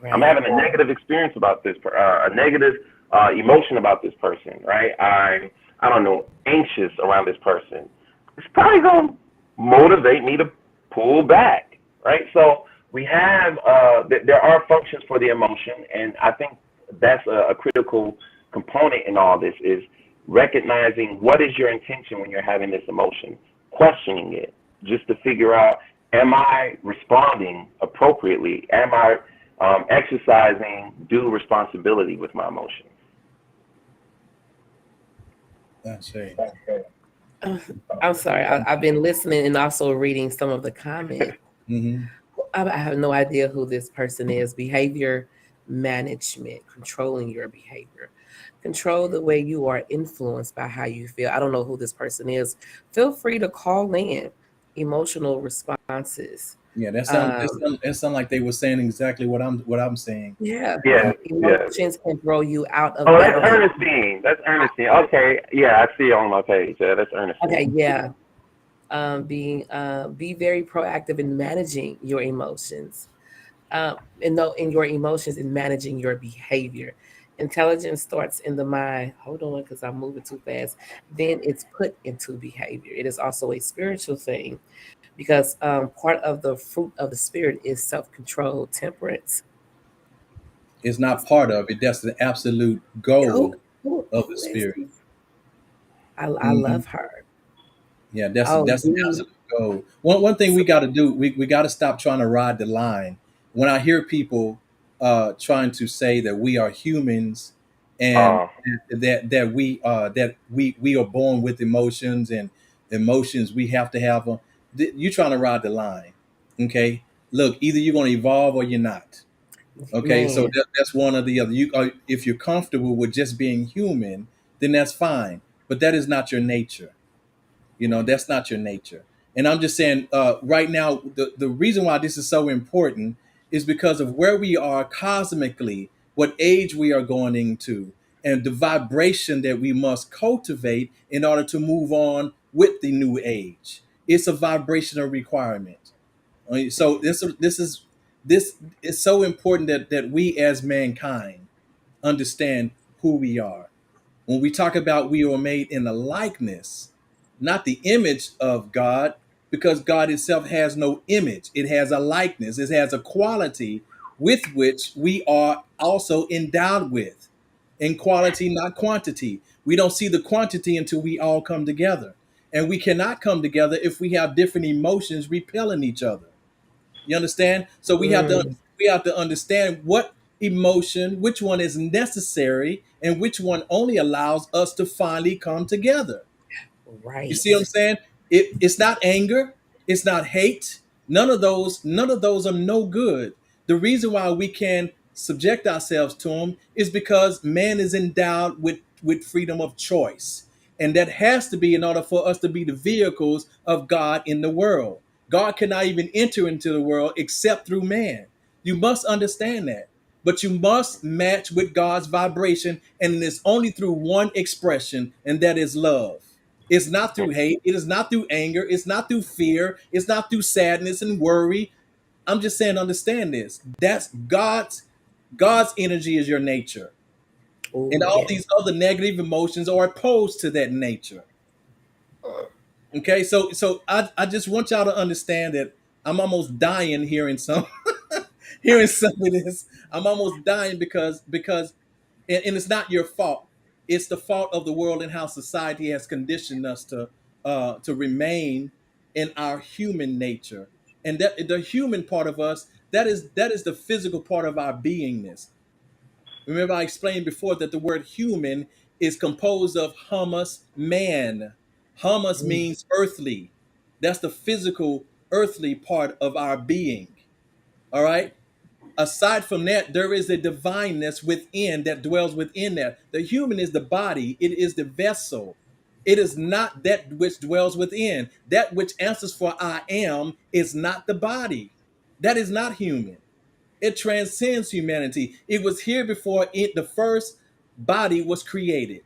[SPEAKER 1] Right.
[SPEAKER 4] I'm having a negative experience about this, a negative emotion about this person, right? I don't know, anxious around this person. It's probably going to motivate me to pull back, right? So we have, there are functions for the emotion, and I think that's a critical component in all this is recognizing what is your intention when you're having this emotion, questioning it, just to figure out, am I responding appropriately? Am I exercising due responsibility with my emotions?
[SPEAKER 3] That's it.
[SPEAKER 1] I'm sorry. I've been listening and also reading some of the comments.
[SPEAKER 3] Mm-hmm.
[SPEAKER 1] I have no idea who this person is. Behavior management, controlling your behavior. Control the way you are influenced by how you feel. I don't know who this person is. Feel free to call in. Emotional responses.
[SPEAKER 3] Yeah, that sound like they were saying exactly what I'm saying.
[SPEAKER 1] Yeah.
[SPEAKER 4] Yeah, yeah.
[SPEAKER 1] Emotions can throw you out of
[SPEAKER 4] Oh, that's
[SPEAKER 1] balance.
[SPEAKER 4] Ernestine. That's Ernestine. Okay, yeah, I see it on my page. Yeah, that's Ernestine.
[SPEAKER 1] Okay, yeah. Be very proactive in managing your emotions. In your emotions and managing your behavior. Intelligence starts in the mind. Hold on, because I'm moving too fast. Then it's put into behavior. It is also a spiritual thing because part of the fruit of the spirit is self-control, temperance.
[SPEAKER 3] It's not part of it. That's the absolute goal of
[SPEAKER 1] Who
[SPEAKER 3] the
[SPEAKER 1] is
[SPEAKER 3] spirit.
[SPEAKER 1] this? I
[SPEAKER 3] Hmm.
[SPEAKER 1] love her.
[SPEAKER 3] Yeah,
[SPEAKER 1] Oh,
[SPEAKER 3] that's the
[SPEAKER 1] D.
[SPEAKER 3] absolute goal. One thing we got to do, we got to stop trying to ride the line. When I hear people trying to say that we are humans and
[SPEAKER 4] Uh,
[SPEAKER 3] that we are born with emotions and emotions we have to have them, you're trying to ride the line. Okay, look, either you're going to evolve or you're not. Okay, so
[SPEAKER 1] Man,
[SPEAKER 3] that's one or the other. You are, if you're comfortable with just being human, then that's fine. But that is not your nature. That's not your nature. And I'm just saying, right now, the reason why this is so important is because of where we are cosmically, what age we are going into, and the vibration that we must cultivate in order to move on with the new age. It's a vibrational requirement. So this is so important that we as mankind understand who we are. When we talk about we are made in the likeness, not the image of God, because God itself has no image. It has a likeness, it has a quality with which we are also endowed with. In quality, not quantity. We don't see the quantity until we all come together. And we cannot come together if we have different emotions repelling each other. You understand? So
[SPEAKER 1] mm,
[SPEAKER 3] we have to understand what emotion, which one is necessary, and which one only allows us to finally come together. You see what I'm
[SPEAKER 1] right.
[SPEAKER 3] saying? It's not anger, it's not hate. None of those are no good. The reason why we can subject ourselves to them is because man is endowed with freedom of choice. And that has to be in order for us to be the vehicles of God in the world. God cannot even enter into the world except through man. You must understand that. But you must match with God's vibration, and it's only through one expression, and that is love. It's not through hate. It is not through anger. It's not through fear. It's not through sadness and worry. I'm just saying, understand this. That's God's energy is your nature.
[SPEAKER 1] Ooh,
[SPEAKER 3] And all
[SPEAKER 1] yeah.
[SPEAKER 3] these other negative emotions are opposed to that nature. Okay, so I just want y'all to understand that I'm almost dying hearing hearing some of this. I'm almost dying because and it's not your fault. It's the fault of the world and how society has conditioned us to remain in our human nature. And that the human part of us, that is the physical part of our beingness. Remember, I explained before that the word human is composed of humus, man. Humus
[SPEAKER 1] Mm,
[SPEAKER 3] means earthly. That's the physical, earthly part of our being. All right. Aside from that, there is a divineness within that dwells within that. The human is the body, it is the vessel. It is not that which dwells within. That which answers for I am is not the body. That is not human. It transcends humanity. It was here before the first body was created,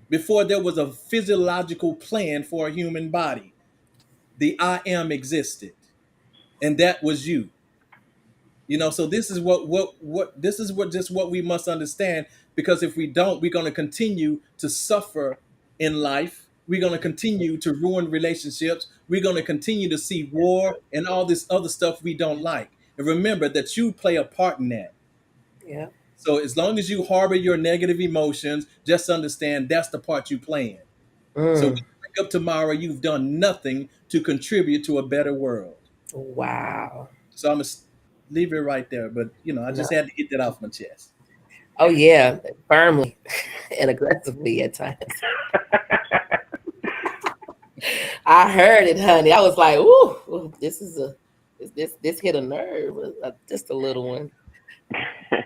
[SPEAKER 3] before there was a physiological plan for a human body. The I am existed, and that was you. So this is what this is what just what we must understand, because if we don't, we're going to continue to suffer in life. We're going to continue to ruin relationships. We're going to continue to see war and all this other stuff we don't like. And remember that you play a part in that.
[SPEAKER 1] yeah.
[SPEAKER 3] So as long as you harbor your negative emotions, just understand that's the part you play in. So when
[SPEAKER 1] Mm,
[SPEAKER 3] you wake up tomorrow, you've done nothing to contribute to a better world.
[SPEAKER 1] wow.
[SPEAKER 3] So I'm gonna leave it right there. But I
[SPEAKER 1] No.
[SPEAKER 3] just had to get that off my chest.
[SPEAKER 1] Oh yeah, firmly and aggressively at times. I heard it, honey. I was like, "Ooh, this hit a nerve, just a little one."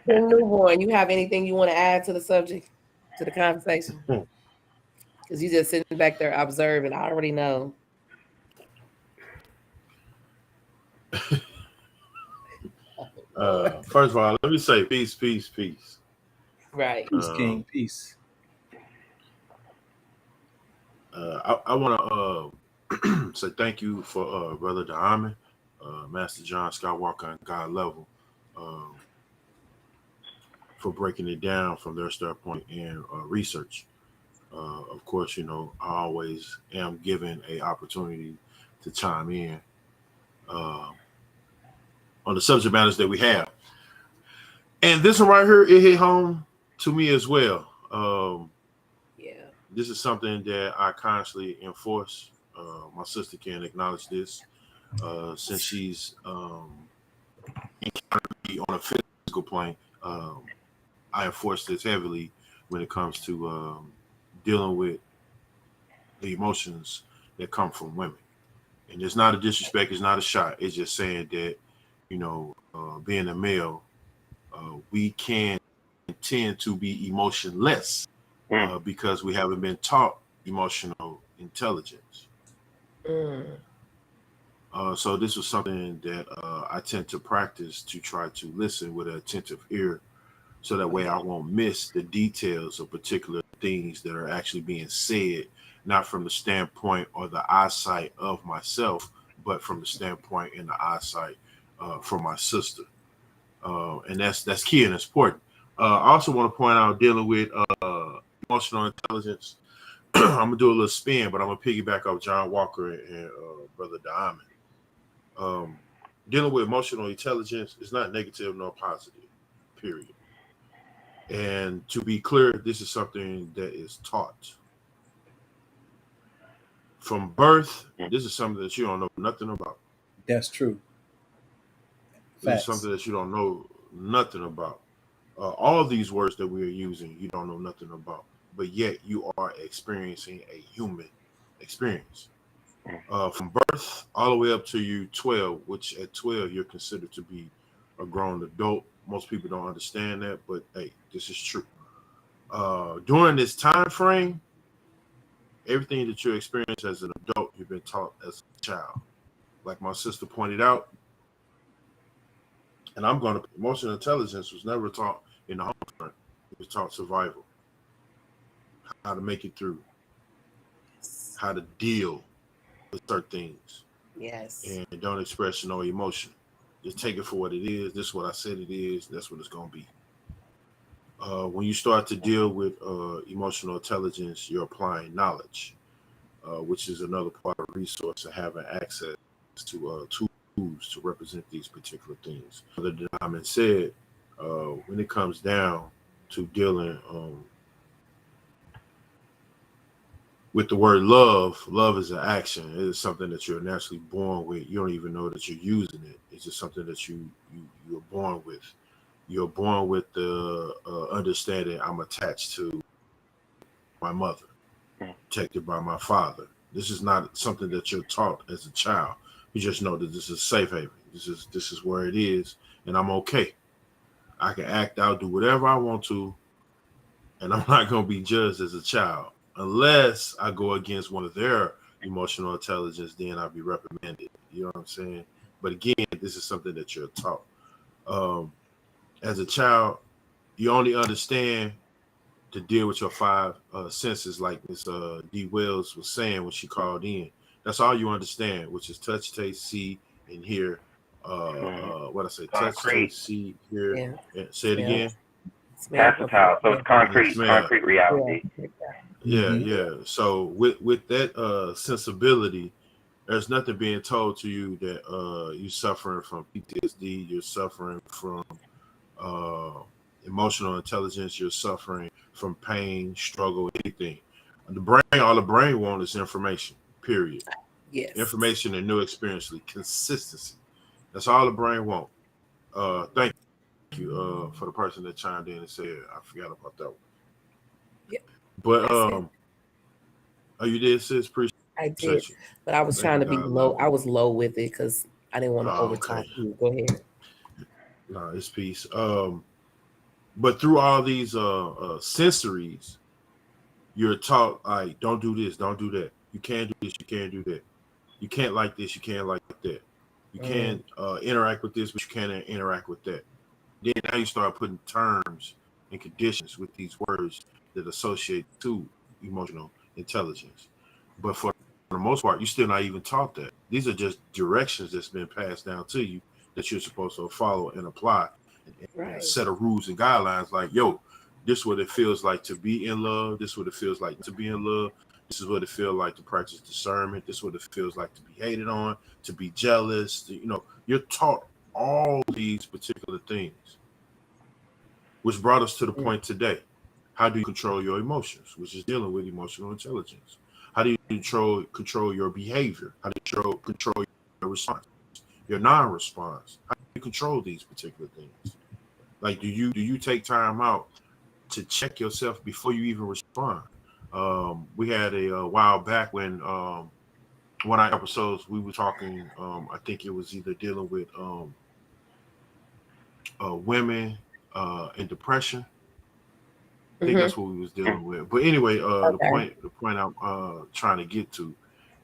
[SPEAKER 1] Newborn, you have anything you want to add to the subject, to the conversation? Because you just sitting back there observing. I already know. Oh, Lord.
[SPEAKER 2] First of all, let me say peace, peace, peace.
[SPEAKER 1] Right.
[SPEAKER 3] Peace, King. Peace.
[SPEAKER 2] I want to say thank you for Brother Diamond, Master John Skywalker, and God Level, um, for breaking it down from their standpoint and research. Of course, I always am given a opportunity to chime in uh, on the subject matters that we have. And this one right here, it hit home to me as well.
[SPEAKER 1] Yeah.
[SPEAKER 2] This is something that I constantly enforce. My sister can acknowledge this since she's on a physical plane. I enforce this heavily when it comes to dealing with the emotions that come from women. And it's not a disrespect, it's not a shot. It's just saying that, being a male, we can tend to be emotionless because we haven't been taught emotional intelligence.
[SPEAKER 1] Mm,
[SPEAKER 2] So this was something that I tend to practice to try to listen with an attentive ear, so that way I won't miss the details of particular things that are actually being said, not from the standpoint or the eyesight of myself, but from the standpoint and the eyesight from my sister. And that's key and important. I also want to point out, dealing with emotional intelligence. I'm gonna do a little spin, but I'm gonna piggyback off John Walker and Brother Diamond. Um, Dealing with emotional intelligence is not negative nor positive, period. And to be clear, this is something that is taught from birth. This is something that you don't know nothing about.
[SPEAKER 3] That's true.
[SPEAKER 2] This is
[SPEAKER 3] Facts.
[SPEAKER 2] something that you don't know nothing about. All of these words that we are using, you don't know nothing about, but yet you are experiencing a human experience. From birth all the way up to you 12, which at 12 you're considered to be a grown adult. Most people don't understand that, but hey, this is true. During this time frame, everything that you experience as an adult, you've been taught as a child. Like my sister pointed out, and I'm going to, emotional intelligence was never taught in the home front. It was taught survival, how to make it through, how to deal with certain things,
[SPEAKER 1] yes.
[SPEAKER 2] and don't express no emotion. Just take it for what it is. This is what I said it is. That's what it's going to be. When you start to deal with emotional intelligence, you're applying knowledge, which is another part of resource of having access to tools to represent these particular things. The Diamond said, when it comes down to dealing with the word love, love is an action. It is something that you're naturally born with. You don't even know that you're using it. It's just something that you're born with. You're born with the understanding I'm attached to my mother, protected by my father. This is not something that you're taught as a child. You just know that this is safe haven. This is where it is, and I'm okay. I can act out, do whatever I want to, and I'm not going to be judged as a child. Unless I go against one of their emotional intelligence, then I'll be reprimanded. You know what I'm saying? But again, this is something that you're taught. As a child, you only understand to deal with your five senses, like Miss D. Wells was saying when she called in. That's all you understand, which is touch, taste, see, and hear. What I say? Touch, taste, see, hear.
[SPEAKER 1] Yeah.
[SPEAKER 2] Say it again.
[SPEAKER 4] Tactile. So it's concrete reality.
[SPEAKER 2] Yeah. So with that sensibility, there's nothing being told to you that you're suffering from PTSD, you're suffering from emotional intelligence, you're suffering from pain, struggle, anything. All the brain wants is information, period.
[SPEAKER 1] Yes.
[SPEAKER 2] Information and new experience, consistency. That's all the brain wants. Thank you for the person that chimed in and said, I forgot about that one.
[SPEAKER 1] Yeah.
[SPEAKER 2] But are you did, sis? Appreciate
[SPEAKER 1] I did,
[SPEAKER 2] you.
[SPEAKER 1] but I was trying to be low. I was low with it because I didn't want to overtalk you. Go ahead.
[SPEAKER 2] No, it's peace. But through all these sensories, you're taught, like, don't do this, don't do that. You can't do this, you can't do that. You can't like this, you can't like that. You can't interact with this, but you can't interact with that. Then now you start putting terms and conditions with these words that associate to emotional intelligence. But for the most part, you're still not even taught that. These are just directions that's been passed down to you that you're supposed to follow and apply. And a set of rules and guidelines like, yo, this is what it feels like to be in love. This is what it feels like to be in love. This is what it feels like to practice discernment. This is what it feels like to be hated on, to be jealous. You're taught all these particular things, which brought us to the point today. How do you control your emotions, which is dealing with emotional intelligence? How do you control your behavior? How do you control your response, your non-response? How do you control these particular things? Like, do you take time out to check yourself before you even respond? We had a while back when one of our episodes we were talking. I think it was either dealing with women and depression. I think that's what we was dealing with. But anyway, the point I'm trying to get to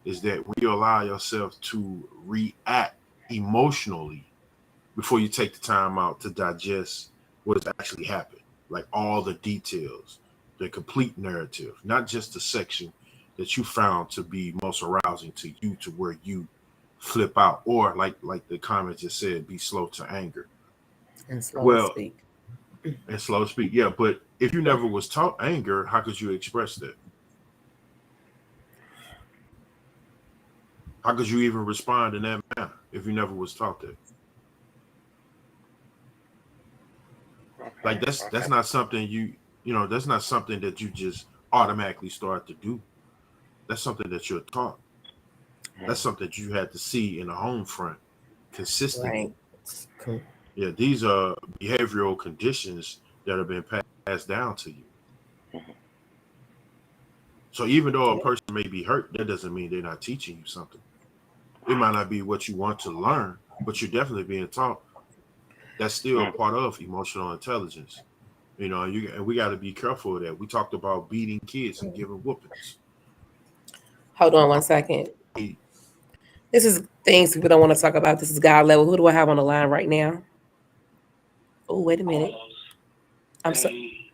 [SPEAKER 2] is that when you allow yourself to react emotionally before you take the time out to digest what has actually happened, like all the details, the complete narrative, not just the section that you found to be most arousing to you, to where you flip out, or like the comment just said, be slow to anger
[SPEAKER 1] and slow to speak.
[SPEAKER 2] And slow to speak, yeah. But if you never was taught anger, how could you express that? How could you even respond in that manner if you never was taught that? Like that's not something that's not something that you just automatically start to do. That's something that you're taught. That's something that you had to see in the home front consistently.
[SPEAKER 1] Right. Cool.
[SPEAKER 2] Yeah, these are behavioral conditions that have been passed down to you. So even though a person may be hurt, that doesn't mean they're not teaching you something. It might not be what you want to learn, but you're definitely being taught. That's still a part of emotional intelligence. And we got to be careful of that. We talked about beating kids and giving whoopings.
[SPEAKER 1] Hold on one second. This is things we don't want to talk about. This is God level. Who do I have on the line right now? Oh, wait a minute. I'm sorry.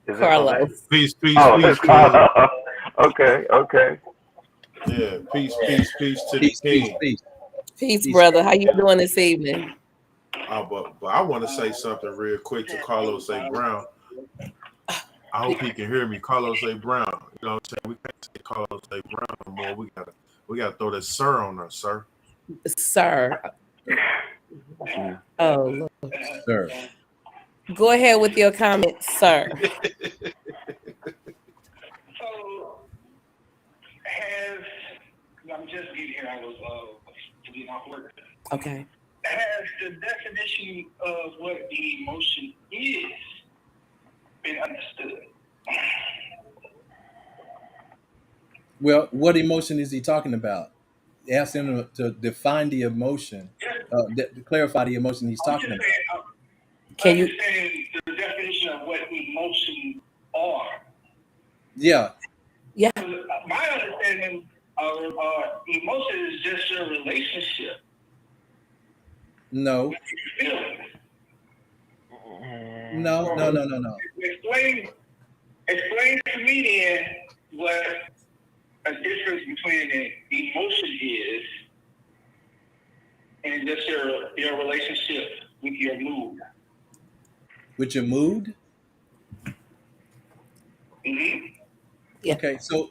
[SPEAKER 1] Carlos.
[SPEAKER 2] Peace.
[SPEAKER 4] Okay.
[SPEAKER 2] Yeah, peace to the king.
[SPEAKER 1] Peace, brother. How you doing this evening?
[SPEAKER 2] But I want to say something real quick to Carlos A. Brown. I hope he can hear me. Carlos A. Brown. You know what I'm saying? We can't say Carlos A. Brown no more. We gotta throw that sir on us, sir.
[SPEAKER 1] Sir. Oh, look.
[SPEAKER 3] Sir.
[SPEAKER 1] Go ahead with your comment, sir.
[SPEAKER 6] So, I'm just getting here. I was getting off work.
[SPEAKER 1] Okay.
[SPEAKER 6] Has the definition of what the emotion is been understood?
[SPEAKER 3] Well, what emotion is he talking about? Ask him to define the emotion, to clarify the emotion he's talking about.
[SPEAKER 1] Can you?
[SPEAKER 6] Understand the definition of what emotions are?
[SPEAKER 3] Yeah.
[SPEAKER 1] Yeah.
[SPEAKER 6] My understanding of emotion is just your relationship.
[SPEAKER 3] No.
[SPEAKER 6] With your feelings.
[SPEAKER 3] No.
[SPEAKER 6] Explain to me then what a difference between an emotion is and just your relationship with your mood.
[SPEAKER 3] With your mood?
[SPEAKER 6] Mm-hmm.
[SPEAKER 1] Yeah.
[SPEAKER 3] Okay, so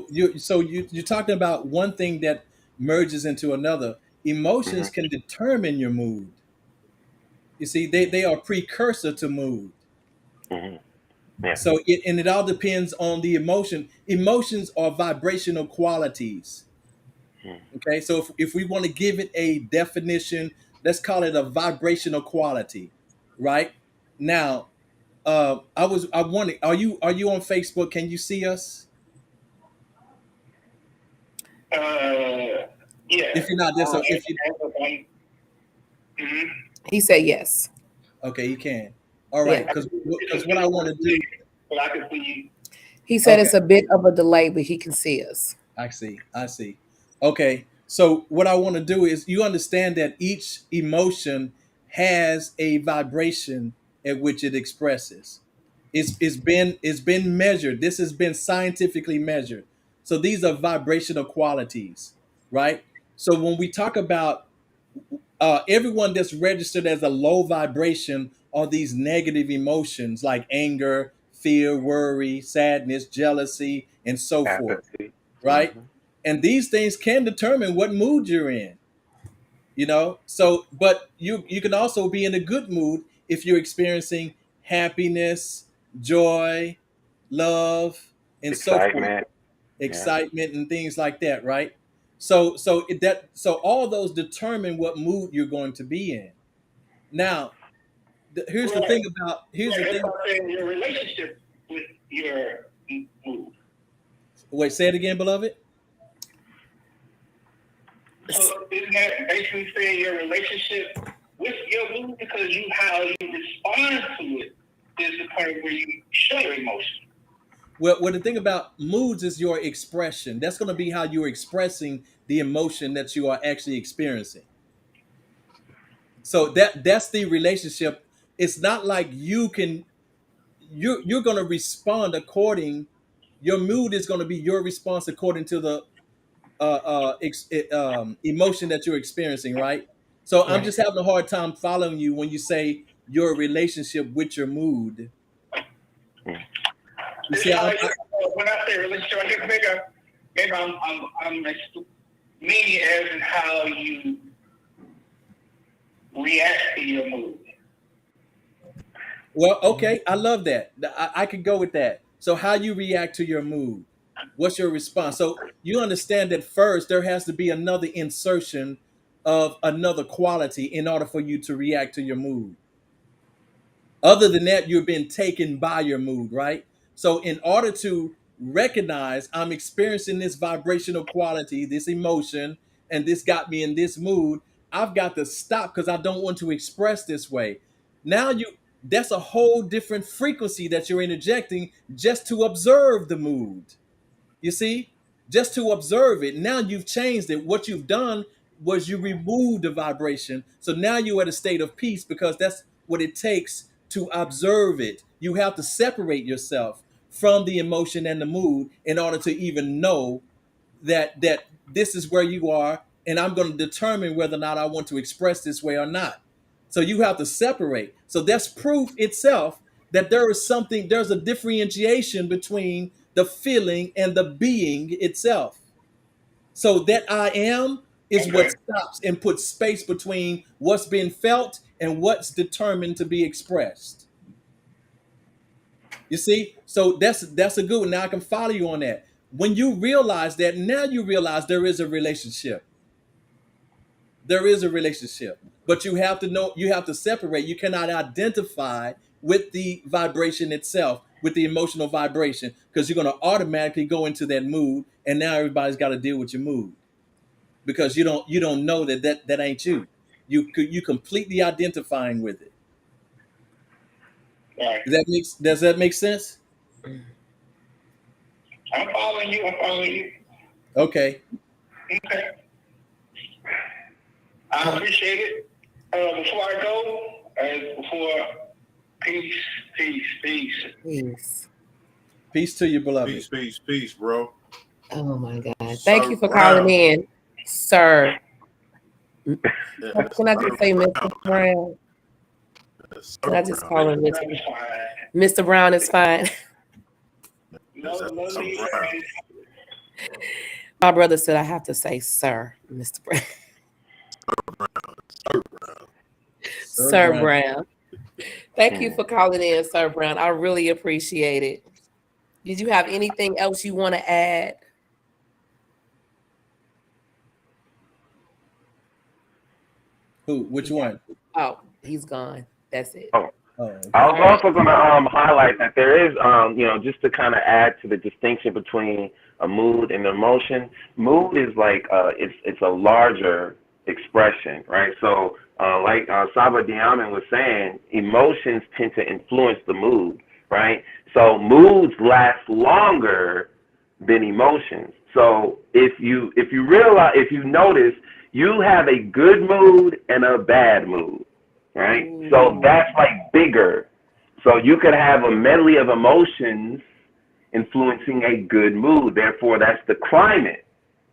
[SPEAKER 3] you're talking about one thing that merges into another. Emotions can determine your mood. You see, they are precursor to mood.
[SPEAKER 4] Yeah.
[SPEAKER 3] So it all depends on the emotion. Emotions are vibrational qualities. Okay, so if we want to give it a definition, let's call it a vibrational quality, right? Now, I wondering, are you on Facebook? Can you see us?
[SPEAKER 6] Yeah.
[SPEAKER 3] If you're not, so if you
[SPEAKER 6] Mhm.
[SPEAKER 1] He said yes.
[SPEAKER 3] okay, you can. All right, because what I want to do.
[SPEAKER 6] But I can see you.
[SPEAKER 1] He said
[SPEAKER 3] Okay.
[SPEAKER 1] it's a bit of a delay, but he can see us.
[SPEAKER 3] I see. Okay, so what I want to do is you understand that each emotion has a vibration at which it expresses. It's been measured. This has been scientifically measured. So these are vibrational qualities, right? So when we talk about everyone that's registered as a low vibration are these negative emotions like anger, fear, worry, sadness, jealousy, and so forth,
[SPEAKER 4] Apathy.
[SPEAKER 3] right? And these things can determine what mood you're in, you know. So, but you can also be in a good mood if you're experiencing happiness, joy, love, and so forth,
[SPEAKER 4] Excitement.
[SPEAKER 3] excitement, and things like that, right? So all those determine what mood you're going to be in. Now, here's the thing about here's the
[SPEAKER 6] That's
[SPEAKER 3] thing.
[SPEAKER 6] what I'm saying, your relationship with your mood.
[SPEAKER 3] Wait, say it again, beloved.
[SPEAKER 6] So isn't that basically saying your relationship with your mood, because how you respond to it is the part where you show your emotion.
[SPEAKER 3] Well, the thing about moods is your expression. That's going to be how you're expressing the emotion that you are actually experiencing. So that's the relationship. It's not like you're going to respond according. Your mood is going to be your response according to the emotion that you're experiencing, right? So I'm just having a hard time following you when you say your relationship with your mood. You see,
[SPEAKER 6] When I say relationship, I guess maybe I'm meaning as in how you react to your mood.
[SPEAKER 3] well, okay, I love that. I could go with that. So how you react to your mood? What's your response? So you understand that first there has to be another insertion of another quality in order for you to react to your mood. Other than that, you've been taken by your mood, right? So in order to recognize I'm experiencing this vibrational quality, this emotion, and this got me in this mood, I've got to stop because I don't want to express this way. Now that's a whole different frequency that you're interjecting just to observe the mood. You see, just to observe it. Now you've changed it. What you've done was you removed the vibration. So now you're at a state of peace because that's what it takes to observe it. You have to separate yourself from the emotion and the mood in order to even know that this is where you are, and I'm going to determine whether or not I want to express this way or not. So you have to separate. So that's proof itself that there's a differentiation between the feeling and the being itself. So that I am is what
[SPEAKER 6] Okay.
[SPEAKER 3] stops and puts space between what's being felt and what's determined to be expressed. You see? So that's a good one. Now I can follow you on that. When you realize that, now you realize there is a relationship. There is a relationship. But you have to know, you have to separate. You cannot identify with the vibration itself, with the emotional vibration, because you're going to automatically go into that mood, and now everybody's got to deal with your mood because you don't know that ain't you. You completely identifying with it.
[SPEAKER 6] All right.
[SPEAKER 3] Does that make sense?
[SPEAKER 6] I'm following you. I'm following you.
[SPEAKER 3] Okay.
[SPEAKER 6] Okay. I appreciate it. Before I go, peace.
[SPEAKER 1] Peace.
[SPEAKER 3] Peace to you, beloved.
[SPEAKER 2] Peace, bro.
[SPEAKER 1] Oh my God.
[SPEAKER 2] Sir
[SPEAKER 1] Thank you for
[SPEAKER 2] Brown.
[SPEAKER 1] calling in, sir.
[SPEAKER 2] Yeah,
[SPEAKER 1] Can I just say Mr. Brown?
[SPEAKER 2] Sir
[SPEAKER 1] Can I just
[SPEAKER 2] Brown.
[SPEAKER 1] call him
[SPEAKER 6] That's
[SPEAKER 1] Mr.
[SPEAKER 6] fine.
[SPEAKER 1] Mr. Brown is fine.
[SPEAKER 6] No
[SPEAKER 2] Sir
[SPEAKER 6] need.
[SPEAKER 2] Brown.
[SPEAKER 1] My brother said I have to say sir, Mr. Brown. Sir Brown. Thank you for calling in, Sir Brown. I really appreciate it. Did you have anything else you want to add?
[SPEAKER 3] Who? Which one?
[SPEAKER 1] Oh, he's gone. That's it.
[SPEAKER 3] Oh, okay.
[SPEAKER 4] I was also going to highlight that there is, just to kind of add to the distinction between a mood and emotion. Mood is like it's a larger expression, right? So, like Saba Diamen was saying, emotions tend to influence the mood, right? So moods last longer than emotions. So if you notice, you have a good mood and a bad mood, right? So that's like bigger. So you could have a medley of emotions influencing a good mood. Therefore, that's the climate,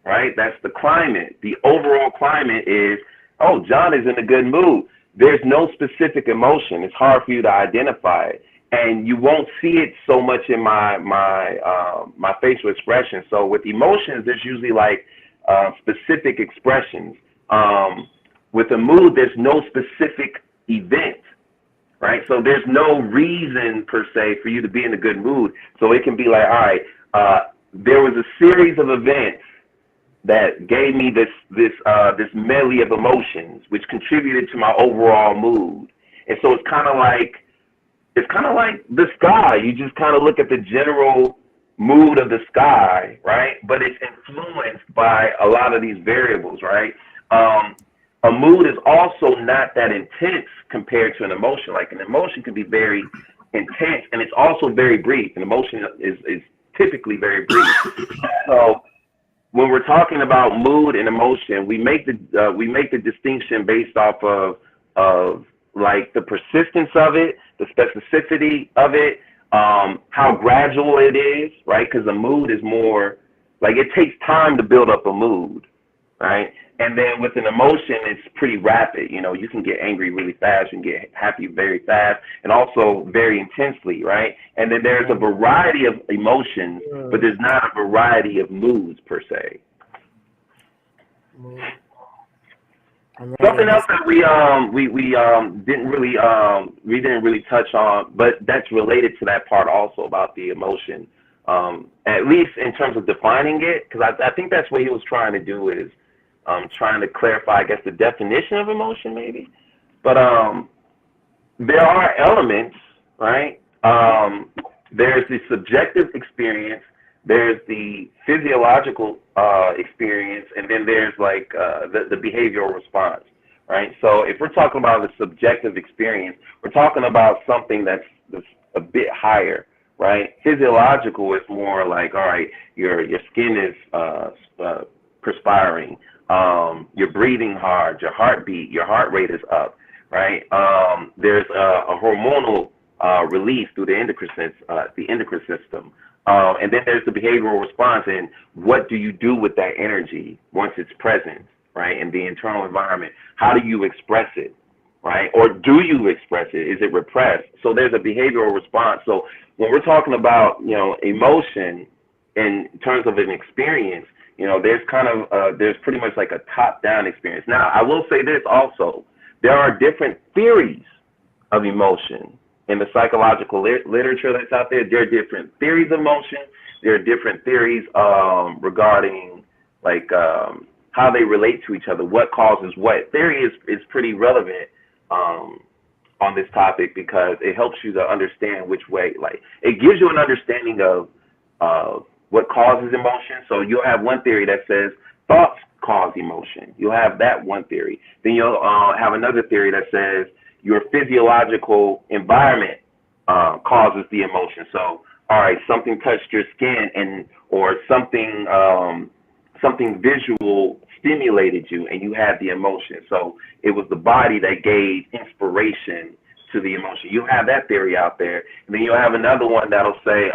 [SPEAKER 4] right? That's the climate. The overall climate is, oh, John is in a good mood. There's no specific emotion. It's hard for you to identify it. And you won't see it so much in my facial expression. So with emotions, there's usually like specific expressions. With a mood, there's no specific event, right? So there's no reason per se for you to be in a good mood. So it can be like, all right, there was a series of events that gave me this medley of emotions, which contributed to my overall mood. And so it's kind of like the sky. You just kind of look at the general mood of the sky, right? But it's influenced by a lot of these variables, right? A mood is also not that intense compared to an emotion. Like an emotion can be very intense, and it's also very brief. An emotion is typically very brief. So when we're talking about mood and emotion, we make the distinction based off of like the persistence of it, the specificity of it, how gradual it is, right? Because a mood is more like it takes time to build up a mood, right? And then with an emotion, it's pretty rapid. You know, you can get angry really fast and get happy very fast, and also very intensely, right? And then there's a variety of emotions, but there's not a variety of moods per se. Something else that we didn't really touch on, but that's related to that part also about the emotion, at least in terms of defining it, because I think that's what he was trying to do is trying to clarify, I guess, the definition of emotion maybe. But there are elements, right? There's the subjective experience, there's the physiological experience, and then there's like the behavioral response, right? So if we're talking about the subjective experience, we're talking about something that's a bit higher, right? Physiological is more like, all right, your skin is perspiring, you're breathing hard, your heartbeat, your heart rate is up, right? There's a hormonal release through the endocrine system. And then there's the behavioral response, and what do you do with that energy once it's present, right, in the internal environment? How do you express it, right? Or do you express it? Is it repressed? So there's a behavioral response. So when we're talking about, emotion in terms of an experience, there's kind of, there's pretty much like a top-down experience. Now, I will say this also. There are different theories of emotion in the psychological literature that's out there. There are different theories of emotion. There are different theories regarding how they relate to each other, what causes what. Theory is pretty relevant on this topic because it helps you to understand which way, it gives you an understanding of what causes emotion. So you'll have one theory that says thoughts cause emotion. You'll have that one theory. Then you'll have another theory that says your physiological environment causes the emotion. So, all right, something touched your skin or something visual stimulated you and you had the emotion. So it was the body that gave inspiration to the emotion. You have that theory out there. And then you'll have another one that'll say,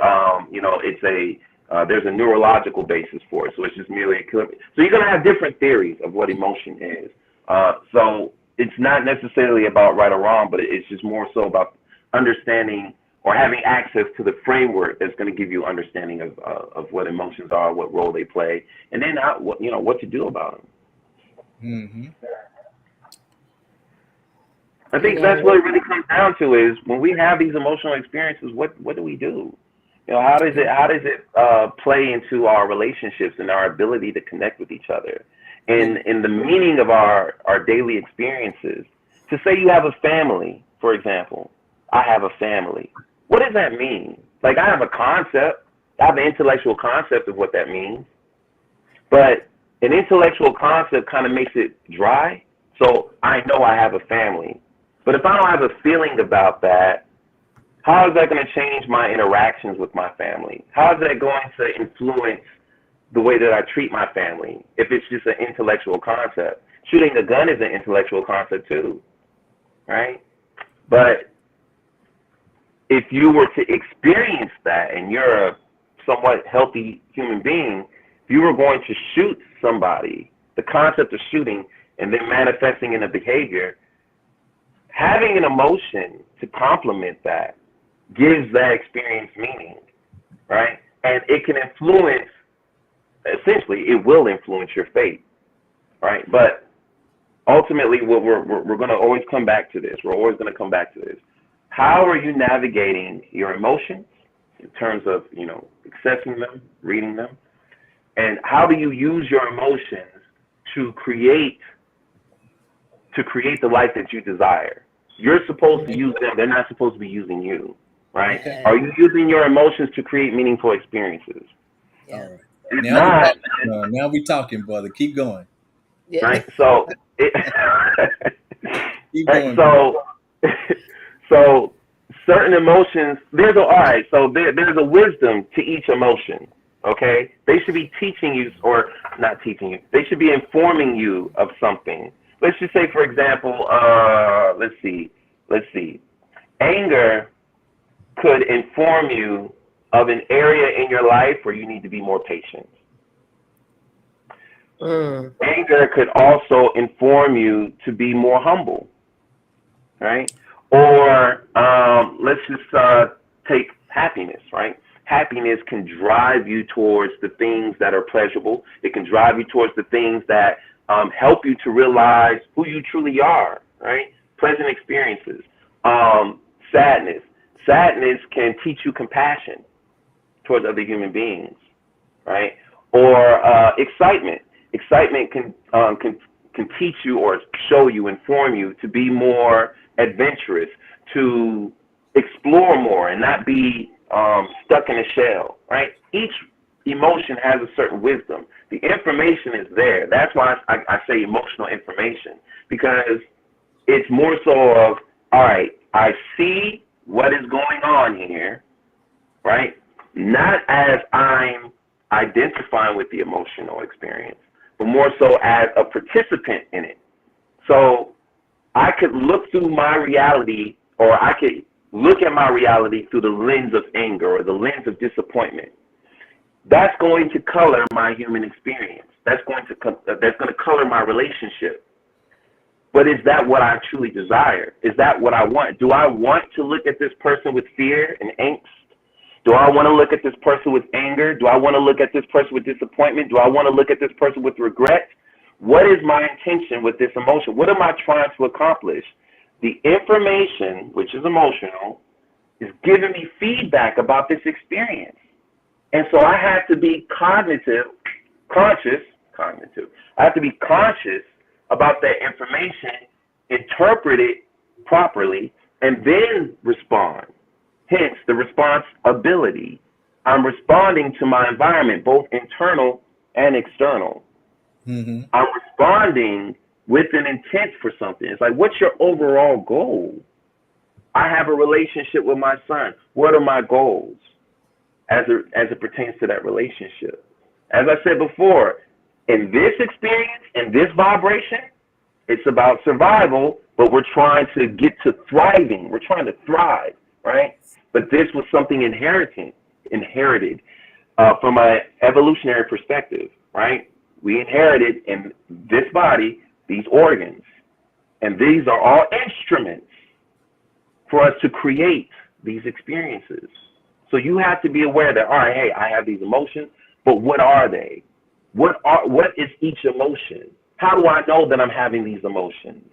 [SPEAKER 4] there's a neurological basis for it. So it's just merely so you're going to have different theories of what emotion is. So it's not necessarily about right or wrong, but it's just more so about understanding or having access to the framework that's going to give you understanding of what emotions are, what role they play, and then what to do about them.
[SPEAKER 3] Mm-hmm.
[SPEAKER 4] I think that's what it really comes down to is when we have these emotional experiences, what do we do? How does it play into our relationships and our ability to connect with each other? And in the meaning of our daily experiences, to say you have a family, for example, I have a family. What does that mean? I have a concept. I have an intellectual concept of what that means. But an intellectual concept kind of makes it dry. So I know I have a family. But if I don't have a feeling about that, how is that going to change my interactions with my family? How is that going to influence the way that I treat my family if it's just an intellectual concept? Shooting a gun is an intellectual concept too, right? But if you were to experience that and you're a somewhat healthy human being, if you were going to shoot somebody, the concept of shooting and then manifesting in a behavior, having an emotion to complement that gives that experience meaning, right? And it can influence, essentially, it will influence your fate, right? But ultimately, what we're going to always come back to this. We're always going to come back to this. How are you navigating your emotions in terms of, accessing them, reading them? And how do you use your emotions to create the life that you desire? You're supposed to use them. They're not supposed to be using you, right?
[SPEAKER 1] Okay.
[SPEAKER 4] Are you using your emotions to create meaningful experiences?
[SPEAKER 1] Yeah.
[SPEAKER 3] All right.
[SPEAKER 4] If
[SPEAKER 3] Now we're talking, brother. Keep going.
[SPEAKER 1] Yeah.
[SPEAKER 4] right? So,
[SPEAKER 3] Keep
[SPEAKER 4] right,
[SPEAKER 3] going.
[SPEAKER 4] so certain emotions. There's a wisdom to each emotion. Okay, they should be teaching you, or not teaching you. They should be informing you of something. Let's just say, for example, let's see. Anger could inform you of an area in your life where you need to be more patient. Anger could also inform you to be more humble, right? Or let's just take happiness, right? Happiness can drive you towards the things that are pleasurable. It can drive you towards the things that help you to realize who you truly are, right? Pleasant experiences. Sadness can teach you compassion towards other human beings, right? Or excitement. Excitement can teach you or show you, inform you to be more adventurous, to explore more and not be stuck in a shell, right? Each emotion has a certain wisdom. The information is there. That's why I say emotional information, because it's more so of, all right, I see what is going on here, right? Not as I'm identifying with the emotional experience, but more so as a participant in it. So I could look through my reality, or I could look at my reality through the lens of anger or the lens of disappointment. That's going to color my human experience. That's going to color my relationship. But is that what I truly desire? Is that what I want? Do I want to look at this person with fear and angst? Do I want to look at this person with anger? Do I want to look at this person with disappointment? Do I want to look at this person with regret? What is my intention with this emotion? What am I trying to accomplish? The information, which is emotional, is giving me feedback about this experience. And so I have to be conscious. I have to be conscious about that information, interpret it properly, and then respond. Hence the responsibility. I'm responding to my environment, both internal and external.
[SPEAKER 3] Mm-hmm.
[SPEAKER 4] I'm responding with an intent for something. It's like, what's your overall goal? I have a relationship with my son. What are my goals as it pertains to that relationship? As I said before, in this experience, in this vibration, it's about survival, but we're trying to get to thriving. We're trying to thrive, right? But this was something inherited from an evolutionary perspective, right? We inherited in this body these organs, and these are all instruments for us to create these experiences. So you have to be aware that, all right, hey, I have these emotions, but what are they? What is each emotion? How do I know that I'm having these emotions?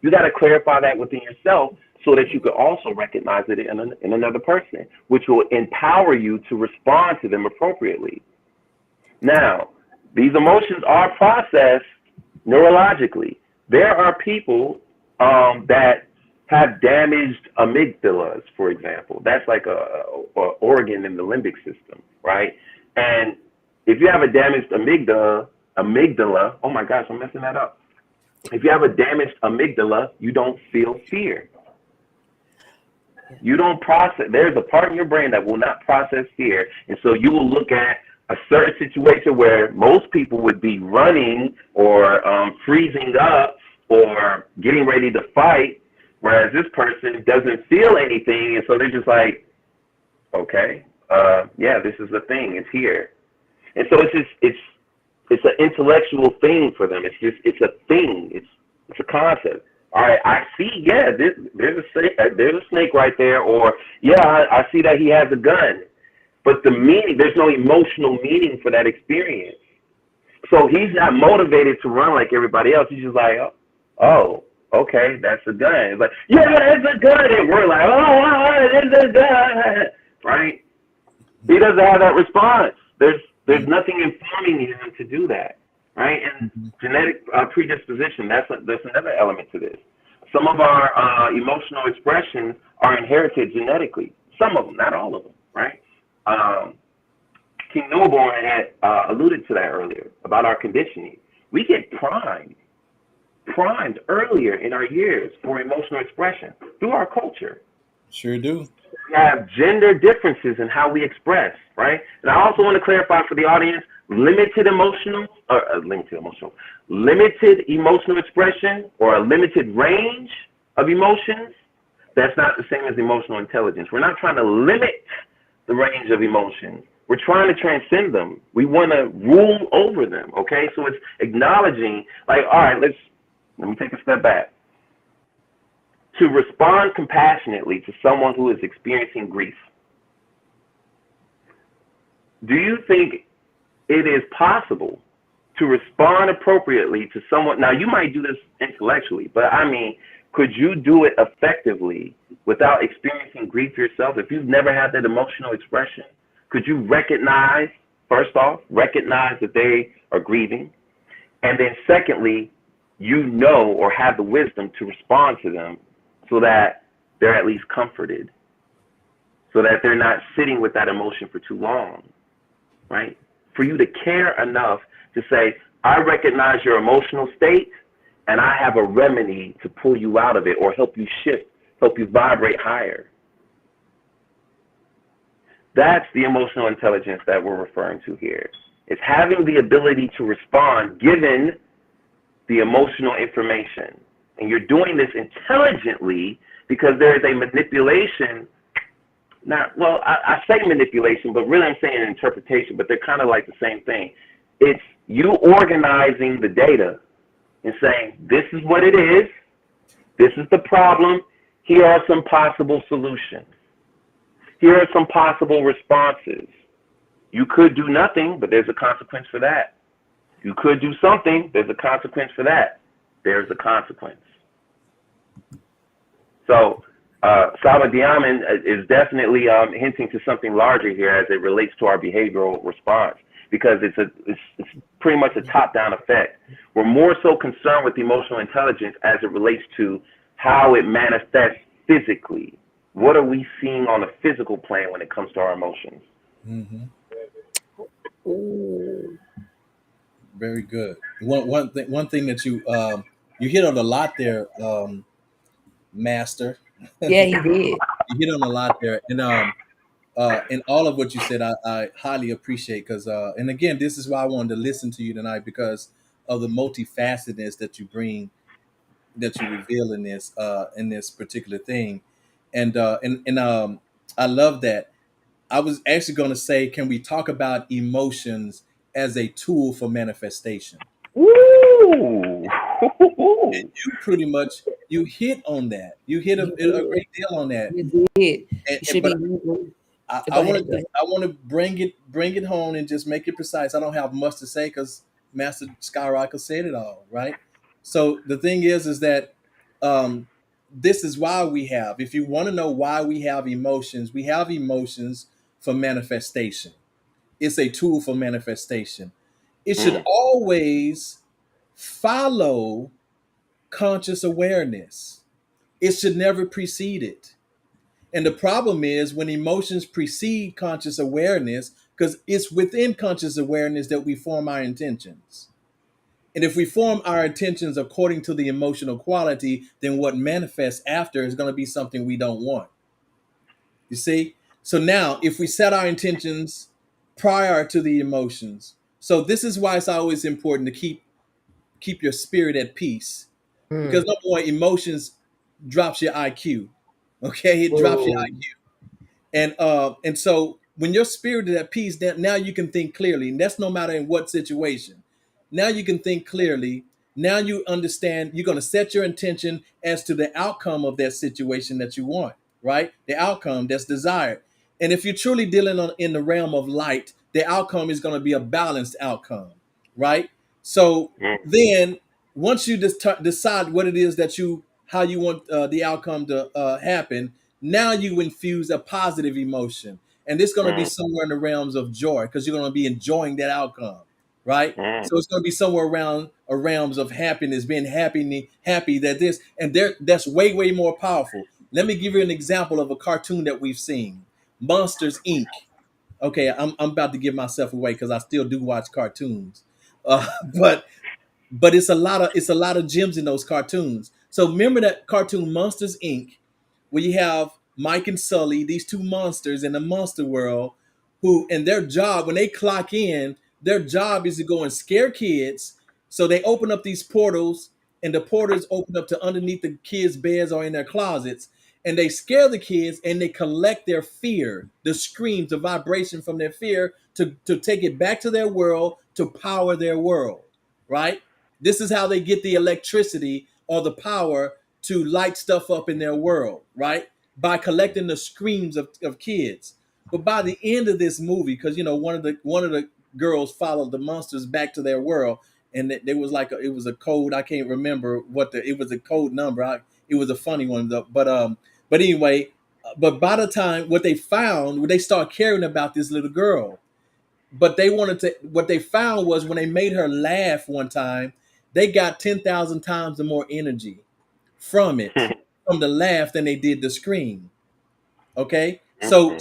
[SPEAKER 4] You got to clarify that within yourself so that you can also recognize it in another person, which will empower you to respond to them appropriately. Now, these emotions are processed neurologically. There are people that have damaged amygdalas, for example. That's like a organ in the limbic system, right? And if you have a damaged amygdala, oh my gosh, I'm messing that up. If you have a damaged amygdala, you don't feel fear. You don't process. There's a part in your brain that will not process fear. And so you will look at a certain situation where most people would be running or freezing up or getting ready to fight, whereas this person doesn't feel anything. And so they're just like, okay, yeah, this is the thing. It's here. And so it's an intellectual thing for them. It's a thing. It's a concept. All right, I see. Yeah, there's a snake right there. Or yeah, I see that he has a gun. But the meaning, there's no emotional meaning for that experience. So he's not motivated to run like everybody else. He's just like, oh, okay, that's a gun. It's like, yeah, it's a gun. And we're like, oh, it's a gun, right? He doesn't have that response. There's nothing informing him to do that, right? And genetic predisposition, that's another element to this. Some of our emotional expressions are inherited genetically. Some of them, not all of them, right? King Newborn had alluded to that earlier about our conditioning. We get primed earlier in our years for emotional expression through our culture.
[SPEAKER 3] Sure do.
[SPEAKER 4] We have gender differences in how we express, right? And I also want to clarify for the audience, limited emotional expression or a limited range of emotions, that's not the same as emotional intelligence. We're not trying to limit the range of emotions. We're trying to transcend them. We want to rule over them, okay? So it's acknowledging, like, all right, let me take a step back. To respond compassionately to someone who is experiencing grief. Do you think it is possible to respond appropriately to someone? Now, you might do this intellectually, but I mean, could you do it effectively without experiencing grief yourself? If you've never had that emotional expression, could you recognize that they are grieving? And then secondly, or have the wisdom to respond to them so that they're at least comforted, so that they're not sitting with that emotion for too long, right? For you to care enough to say, I recognize your emotional state, and I have a remedy to pull you out of it or help you shift, help you vibrate higher. That's the emotional intelligence that we're referring to here. It's having the ability to respond given the emotional information. And you're doing this intelligently because there is a manipulation. I say manipulation, but really I'm saying interpretation, but they're kind of like the same thing. It's you organizing the data and saying, this is what it is, This is the problem. Here are some possible solutions. Here are some possible responses. You could do nothing, but there's a consequence for that. You could do something, there's a consequence for that. There's a consequence. So Saba Diamond is definitely hinting to something larger here as it relates to our behavioral response, because it's pretty much a top-down effect. We're more so concerned with emotional intelligence as it relates to how it manifests physically. What are we seeing on the physical plane when it comes to our emotions?
[SPEAKER 3] Mm-hmm.
[SPEAKER 1] Ooh.
[SPEAKER 3] Very good. One thing that you hit on a lot there, Master.
[SPEAKER 1] Yeah, he did.
[SPEAKER 3] You hit on a lot there, and all of what you said, I highly appreciate, because and again, this is why I wanted to listen to you tonight, because of the multifacetedness that you bring, that you reveal in this particular thing, and I love that. I was actually going to say, can we talk about emotions as a tool for manifestation?
[SPEAKER 4] Woo!
[SPEAKER 3] And you pretty much hit on that. You hit a great deal on that.
[SPEAKER 1] He did. It should
[SPEAKER 3] But
[SPEAKER 1] be.
[SPEAKER 3] I
[SPEAKER 1] Go
[SPEAKER 3] want
[SPEAKER 1] ahead.
[SPEAKER 3] to bring it home and just make it precise. I don't have much to say because Master Skyrocket said it all, right? So the thing is that this is why we have. If you want to know why we have emotions for manifestation. It's a tool for manifestation. It should always follow conscious awareness. It should never precede it. And the problem is when emotions precede conscious awareness, because it's within conscious awareness that we form our intentions. And if we form our intentions according to the emotional quality, then what manifests after is going to be something we don't want. You see? So now, if we set our intentions prior to the emotions, so this is why it's always important to keep your spirit at peace, because number one, emotions drops your IQ. Okay, it drops your IQ, and so when your spirit is at peace, now you can think clearly, and that's no matter in what situation. Now you can think clearly. Now you understand. You're going to set your intention as to the outcome of that situation that you want, right? The outcome that's desired. And if you're truly dealing in the realm of light, the outcome is going to be a balanced outcome, right? So then, once you decide what it is that how you want the outcome to happen, now you infuse a positive emotion, and it's going to be somewhere in the realms of joy, because you're going to be enjoying that outcome, right? So it's going to be somewhere around a realms of happiness, being happy that this and there. That's way more powerful. Let me give you an example of a cartoon that we've seen, Monsters Inc. Okay, I'm about to give myself away because I still do watch cartoons, but it's a lot of gems in those cartoons. So remember that cartoon Monsters Inc., where you have Mike and Sully, these two monsters in the monster world, who, and their job, when they clock in, their job is to go and scare kids. So they open up these portals, and the portals open up to underneath the kids' beds or in their closets, and they scare the kids, and they collect their fear, the screams, the vibration from their fear, to take it back to their world, to power their world, right? This is how they get the electricity or the power to light stuff up in their world, right? By collecting the screams of kids. But by the end of this movie, because one of the girls followed the monsters back to their world, and there was it was a code. I can't remember it was a code number. It was a funny one, but anyway, but by the time what they start caring about this little girl. But what they found was when they made her laugh one time, they got 10,000 times the more energy from the laugh than they did the scream. Okay. So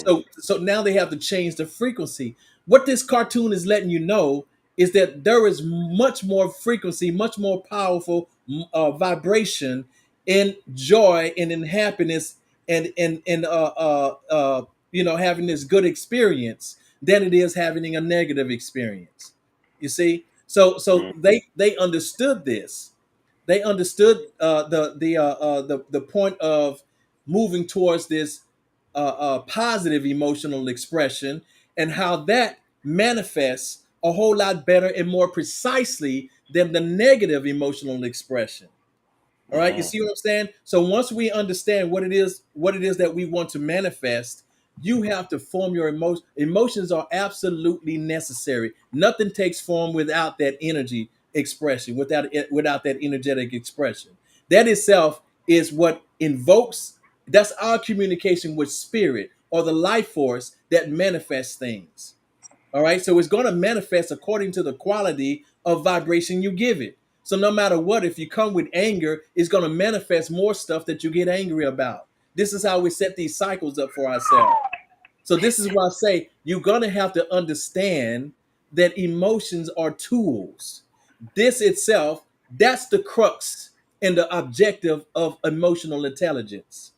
[SPEAKER 3] now they have to change the frequency. What this cartoon is letting you know is that there is much more frequency, much more powerful vibration in joy and in happiness and having this good experience than it is having a negative experience. You see, so they understood this. They understood the point of moving towards this positive emotional expression, and how that manifests a whole lot better and more precisely than the negative emotional expression. All right, you see what I'm saying? So once we understand what it is that we want to manifest, you have to form your emotion. Emotions are absolutely necessary. Nothing takes form without that energy expression, without that energetic expression. That itself is what invokes. That's our communication with spirit or the life force that manifests things. All right. So it's going to manifest according to the quality of vibration you give it. So no matter what, if you come with anger, it's going to manifest more stuff that you get angry about. This is how we set these cycles up for ourselves. So this is why I say you're going to have to understand that emotions are tools. This itself, that's the crux and the objective of emotional intelligence.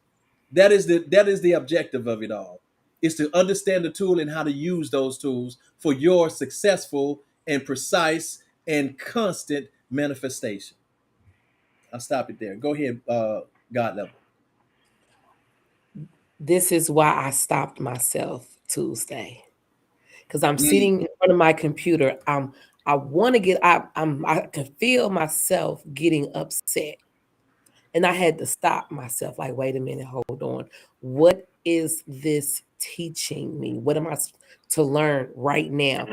[SPEAKER 3] That is the objective of it all, is to understand the tool and how to use those tools for your successful and precise and constant manifestation. I'll stop it there. Go ahead, God level.
[SPEAKER 1] This is why I stopped myself Tuesday, because I'm
[SPEAKER 3] Mm.
[SPEAKER 1] sitting in front of my computer. I want to get. I can feel myself getting upset, and I had to stop myself. Like, wait a minute, hold on. What is this teaching me? What am I to learn right now?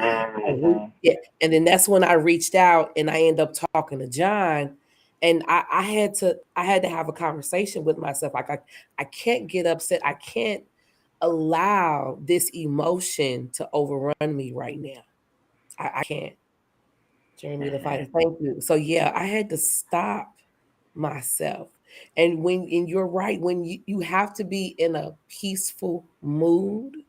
[SPEAKER 1] Yeah, and then that's when I reached out and I ended up talking to John, and I had to have a conversation with myself. Like I can't get upset. I can't allow this emotion to overrun me right now. I can't. Jeremy the fighter, thank you. So yeah, I had to stop myself. And you're right, when you have to be in a peaceful mood,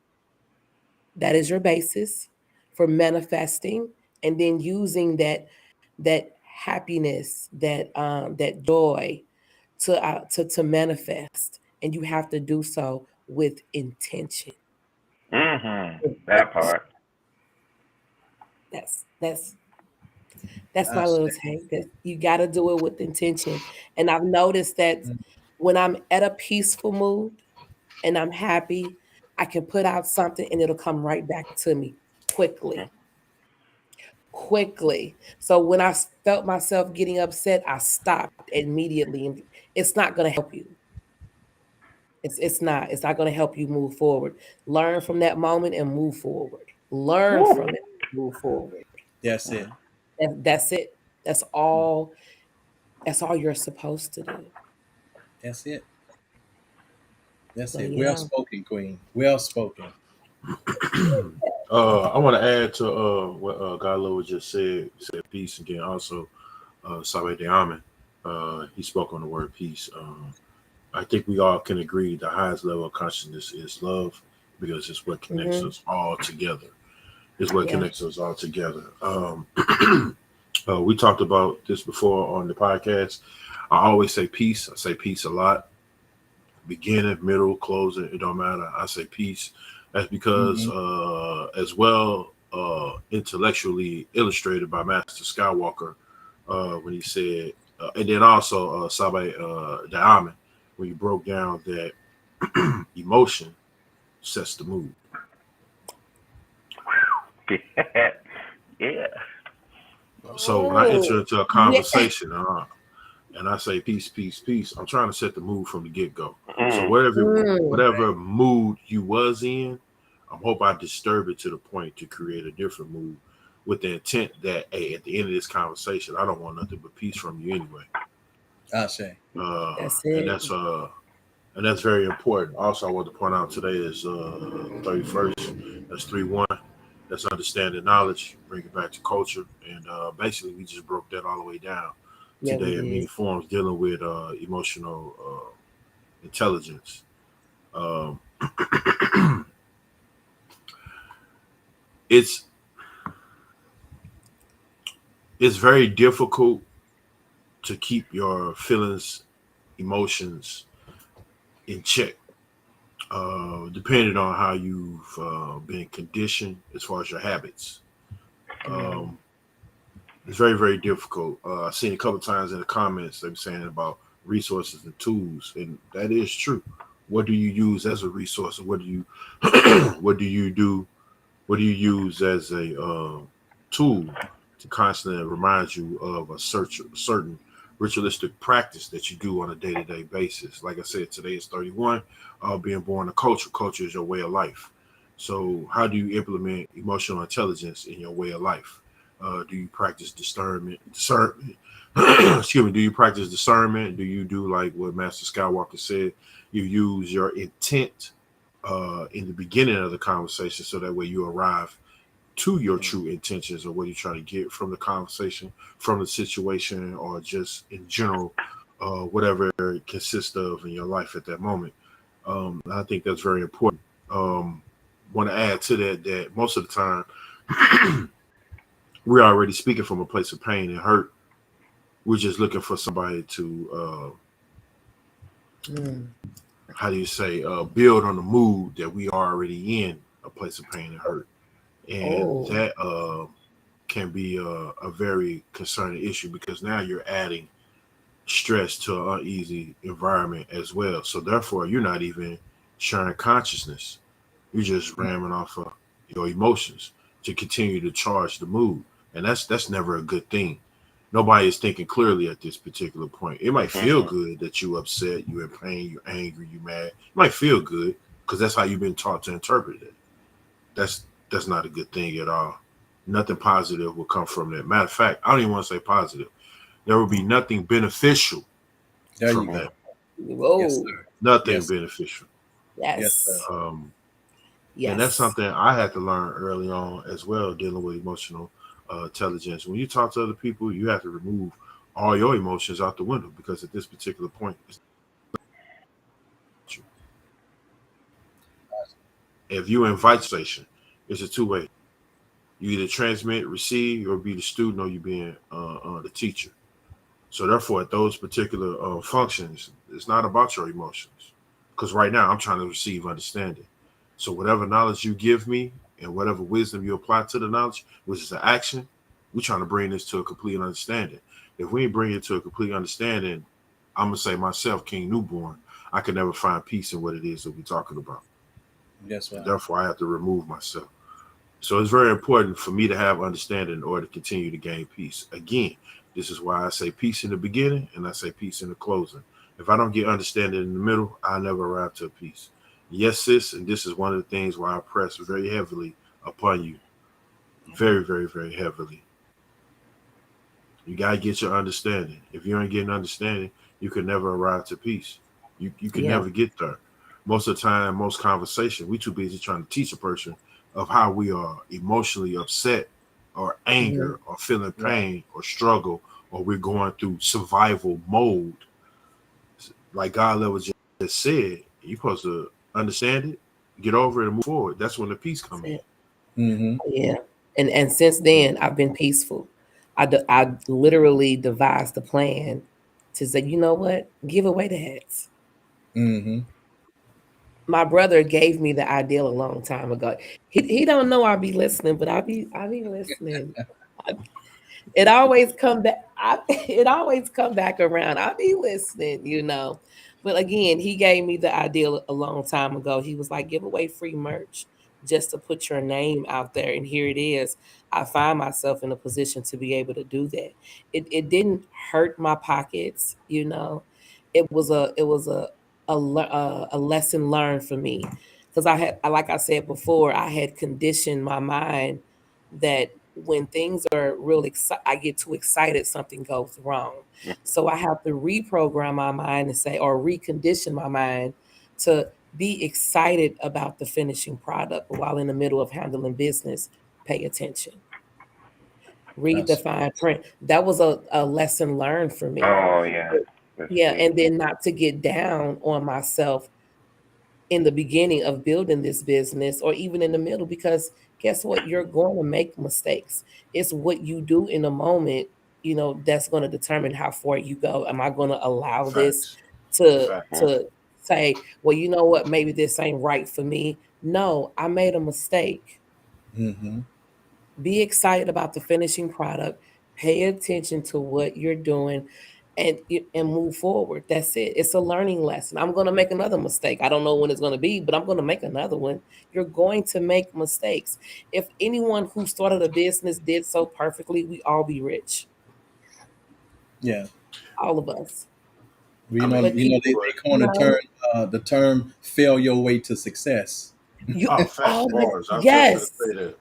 [SPEAKER 1] that is your basis for manifesting, and then using that happiness, that joy to manifest. And you have to do so with intention.
[SPEAKER 4] That part.
[SPEAKER 1] That's my little take. That you got to do it with intention. And I've noticed that when I'm at a peaceful mood and I'm happy, I can put out something and it'll come right back to me quickly. So when I felt myself getting upset, I stopped immediately. And it's not going to help you. It's not. It's not going to help you move forward. Learn from that moment and move forward. Learn from it, move forward.
[SPEAKER 3] That's it.
[SPEAKER 1] That's it. That's all you're supposed to do.
[SPEAKER 3] That's it. That's
[SPEAKER 1] So,
[SPEAKER 3] it.
[SPEAKER 1] yeah.
[SPEAKER 3] Well spoken, Queen. Well spoken.
[SPEAKER 2] I want to add to what Galo just said peace, and then also Sabe Deamen. He spoke on the word peace. I think we all can agree the highest level of consciousness is love, because it's what connects us all together. It's what connects us all together. We talked about this before on the podcast. I always say peace. I say peace a lot. Beginning, middle, closing, it don't matter. I say peace. That's because as well intellectually illustrated by Master Skywalker when he said, and then also Sabe Deamen, when you broke down that emotion sets the mood.
[SPEAKER 4] Yeah.
[SPEAKER 2] So when I enter into a conversation and I say peace, peace, peace, I'm trying to set the mood from the get-go. So whatever mood you was in, I hope I disturb it to the point to create a different mood, with the intent that, hey, at the end of this conversation, I don't want nothing but peace from you anyway.
[SPEAKER 3] I say.
[SPEAKER 1] That's it.
[SPEAKER 2] And that's very important. Also, I want to point out today is 31st. That's 3-1. That's understanding knowledge, bring it back to culture, and basically we just broke that all the way down today in many forms, dealing with emotional intelligence. It's very difficult to keep your feelings, emotions in check, depending on how you've been conditioned as far as your habits. It's very, very difficult. I've seen a couple of times in the comments they were saying about resources and tools, and that is true. What do you use as a resource, and what do you what do you do? What do you use as a tool to constantly remind you of a certain ritualistic practice that you do on a day-to-day basis. Like I said, today is 31. Being born a culture. Culture is your way of life. So how do you implement emotional intelligence in your way of life? Do you practice discernment? Excuse me. Do you practice discernment? Do you do like what Master Skywalker said? You use your intent in the beginning of the conversation, so that way you arrive to your true intentions, or what you're trying to get from the conversation, from the situation, or just in general, whatever it consists of in your life at that moment. I think that's very important. Want to add to that most of the time we're already speaking from a place of pain and hurt. We're just looking for somebody to how do you say, build on the mood that we are already in, a place of pain and hurt. And that can be a very concerning issue, because now you're adding stress to an uneasy environment as well. So therefore, you're not even sharing consciousness. You're just ramming off of your emotions to continue to charge the mood. And that's never a good thing. Nobody is thinking clearly at this particular point. It might feel good that you're upset, you're in pain, you're angry, you're mad. It might feel good because that's how you've been taught to interpret it. That's not a good thing at all. Nothing positive will come from that. Matter of fact, I don't even want to say positive. There will be nothing beneficial from that.
[SPEAKER 1] Whoa.
[SPEAKER 3] Yes, sir.
[SPEAKER 2] Nothing
[SPEAKER 3] Yes.
[SPEAKER 2] beneficial.
[SPEAKER 1] Yes.
[SPEAKER 3] Yes, sir.
[SPEAKER 1] Yes.
[SPEAKER 2] And that's something I had to learn early on as well, dealing with emotional intelligence. When you talk to other people, you have to remove all your emotions out the window, because at this particular point, if you invite station, it's a two-way. You either transmit, receive, or be the student, or you being the teacher. So therefore, at those particular functions, it's not about your emotions. Because right now, I'm trying to receive understanding. So whatever knowledge you give me and whatever wisdom you apply to the knowledge, which is an action, we're trying to bring this to a complete understanding. If we ain't bring it to a complete understanding, I'm going to say myself, King Newborn, I can never find peace in what it is that we're talking about.
[SPEAKER 3] Yes, sir.
[SPEAKER 2] Therefore, I have to remove myself. So it's very important for me to have understanding in order to continue to gain peace. Again, this is why I say peace in the beginning and I say peace in the closing. If I don't get understanding in the middle, I never arrive to peace. Yes, sis, and this is one of the things why I press very heavily upon you. Very, very, very heavily. You got to get your understanding. If you ain't getting understanding, you can never arrive to peace. You can never get there. Most of the time, most conversation, we too busy trying to teach a person of how we are emotionally upset or anger or feeling pain or struggle, or we're going through survival mode. Like God level just said, you're supposed to understand it, get over it, and move forward. That's when the peace comes in.
[SPEAKER 3] Mm-hmm.
[SPEAKER 1] Yeah. And since then, I've been peaceful. I literally devised a plan to say, you know what? Give away the hats.
[SPEAKER 3] Mm-hmm.
[SPEAKER 1] My brother gave me the ideal a long time ago. He don't know I'll be listening, but I'll be listening. It always come back. It always come back around. I'll be listening, you know. But again, he gave me the ideal a long time ago. He was like, give away free merch just to put your name out there. And here it is. I find myself in a position to be able to do that. It didn't hurt my pockets, you know. It was a lesson learned for me, because like I said before, I had conditioned my mind that when things are real I get too excited, something goes wrong. So I have to reprogram my mind and say, or recondition my mind to be excited about the finishing product, but while in the middle of handling business, pay attention. Read the fine print. That was a lesson learned for me.
[SPEAKER 4] Oh yeah.
[SPEAKER 1] Yeah, and then not to get down on myself in the beginning of building this business, or even in the middle, because guess what? You're going to make mistakes. It's what you do in a moment, you know, that's going to determine how far you go. Am I going to allow this to say, well, you know what, maybe this ain't right for me? No, I made a mistake.
[SPEAKER 3] Mm-hmm.
[SPEAKER 1] Be excited about the finishing product. Pay attention to what you're doing, and move forward. That's it. It's a learning lesson. I'm going to make another mistake. I don't know when it's going to be, but I'm going to make another one. You're going to make mistakes. If anyone who started a business did so perfectly, we all be rich.
[SPEAKER 3] Yeah.
[SPEAKER 1] all of us.
[SPEAKER 3] You
[SPEAKER 2] I
[SPEAKER 3] know,
[SPEAKER 2] mean,
[SPEAKER 1] But you,
[SPEAKER 3] they coin the term "fail your way to success."
[SPEAKER 2] oh, fat
[SPEAKER 1] oh my,
[SPEAKER 2] bars. I was just gonna
[SPEAKER 1] yes.
[SPEAKER 2] say that.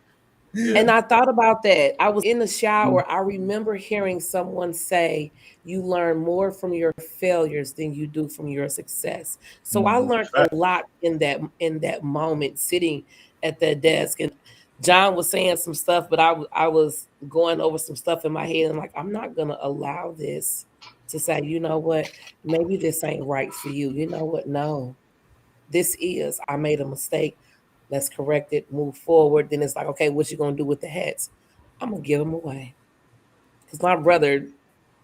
[SPEAKER 2] Yeah.
[SPEAKER 1] And I thought about that. I was in the shower. I remember hearing someone say, you learn more from your failures than you do from your success. So I
[SPEAKER 3] Mhm.
[SPEAKER 1] learned a
[SPEAKER 2] Fact.
[SPEAKER 1] lot in that moment sitting at that desk. And John was saying some stuff, but I was going over some stuff in my head. I'm like, I'm not gonna allow this to say, you know what, maybe this ain't right for you. You know what? No, this is. I made a mistake. Let's correct it, move forward. Then it's like, okay, what you gonna do with the hats? I'm gonna give them away. Because my brother,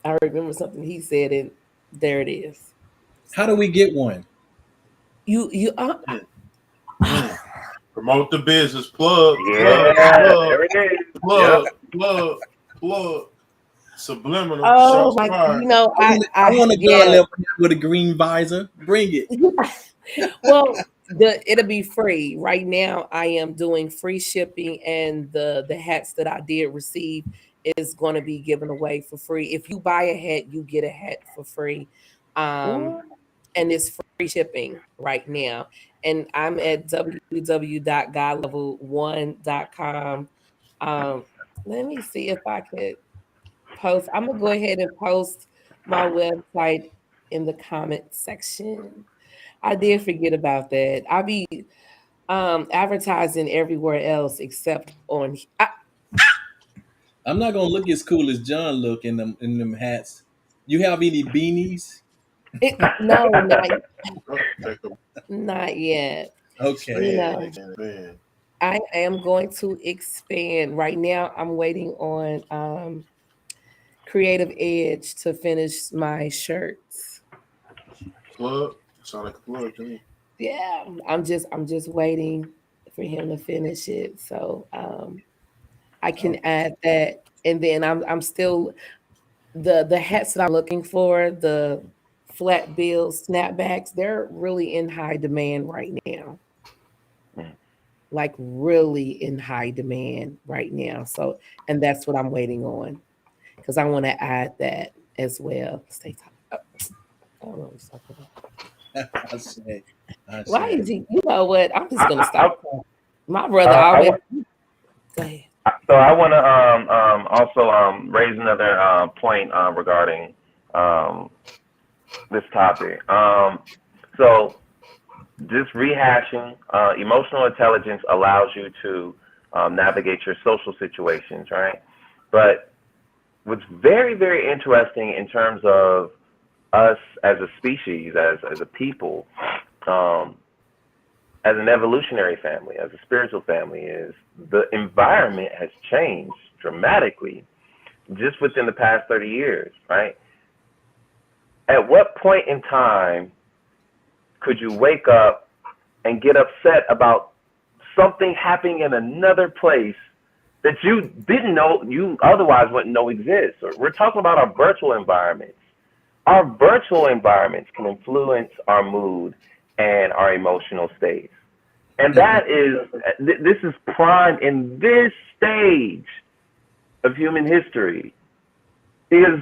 [SPEAKER 1] I remember something he said, and there it is.
[SPEAKER 3] How do we get one?
[SPEAKER 1] You
[SPEAKER 2] Mm, mm. Promote the business. Plug, plug,
[SPEAKER 4] Yeah,
[SPEAKER 2] plug,
[SPEAKER 4] there it is. Yep.
[SPEAKER 2] plug, plug, plug. Subliminal.
[SPEAKER 1] oh
[SPEAKER 2] Shots
[SPEAKER 1] my,
[SPEAKER 2] fired.
[SPEAKER 3] I want a God
[SPEAKER 1] yeah.
[SPEAKER 3] level with a green visor. Bring it.
[SPEAKER 1] Well, it'll be free. Right now, I am doing free shipping, and the hats that I did receive is going to be given away for free. If you buy a hat, you get a hat for free.
[SPEAKER 4] Ooh.
[SPEAKER 1] And it's free shipping right now. And I'm at www.godlevel1.com. Let me see if I could post. I'm gonna go ahead and post my website in the comment section. I did forget about that. I'll be advertising everywhere else except on.
[SPEAKER 3] I'm not gonna look as cool as John look in them hats. You have any beanies?
[SPEAKER 1] No,
[SPEAKER 2] Oh, take a
[SPEAKER 1] not yet.
[SPEAKER 3] Okay.
[SPEAKER 1] You
[SPEAKER 2] man,
[SPEAKER 1] know,
[SPEAKER 2] man.
[SPEAKER 1] I am going to expand. Right now, I'm waiting on Creative Edge to finish my shirts.
[SPEAKER 2] Plug. Sound like a plug to me.
[SPEAKER 1] Yeah, I'm just waiting for him to finish it, so I can
[SPEAKER 3] Okay.
[SPEAKER 1] add that. And then I'm still the hats that I'm looking for, the flat bill snapbacks, they're really in high demand right now. Like really in high demand right now. So, and that's what I'm waiting on because I want to add that as well. Stay top. I don't know what he's talking about.
[SPEAKER 3] I say. I
[SPEAKER 1] Why
[SPEAKER 3] say.
[SPEAKER 1] is he? You know what? I'm just gonna
[SPEAKER 4] I,
[SPEAKER 1] stop. My brother
[SPEAKER 4] I
[SPEAKER 1] always.
[SPEAKER 4] want,
[SPEAKER 1] Go ahead.
[SPEAKER 4] so I want to also raise another point regarding um, this topic. So just rehashing, emotional intelligence allows you to navigate your social situations, right? But what's very, very interesting in terms of us as a species, as a people, um, as an evolutionary family, as a spiritual family, is the environment has changed dramatically just within the past 30 years, right? At what point in time could you wake up and get upset about something happening in another place that you didn't know, you otherwise wouldn't know exists? We're talking about our virtual environments. Our virtual environments can influence our mood and our emotional states. And that is, this is prime in this stage of human history. Because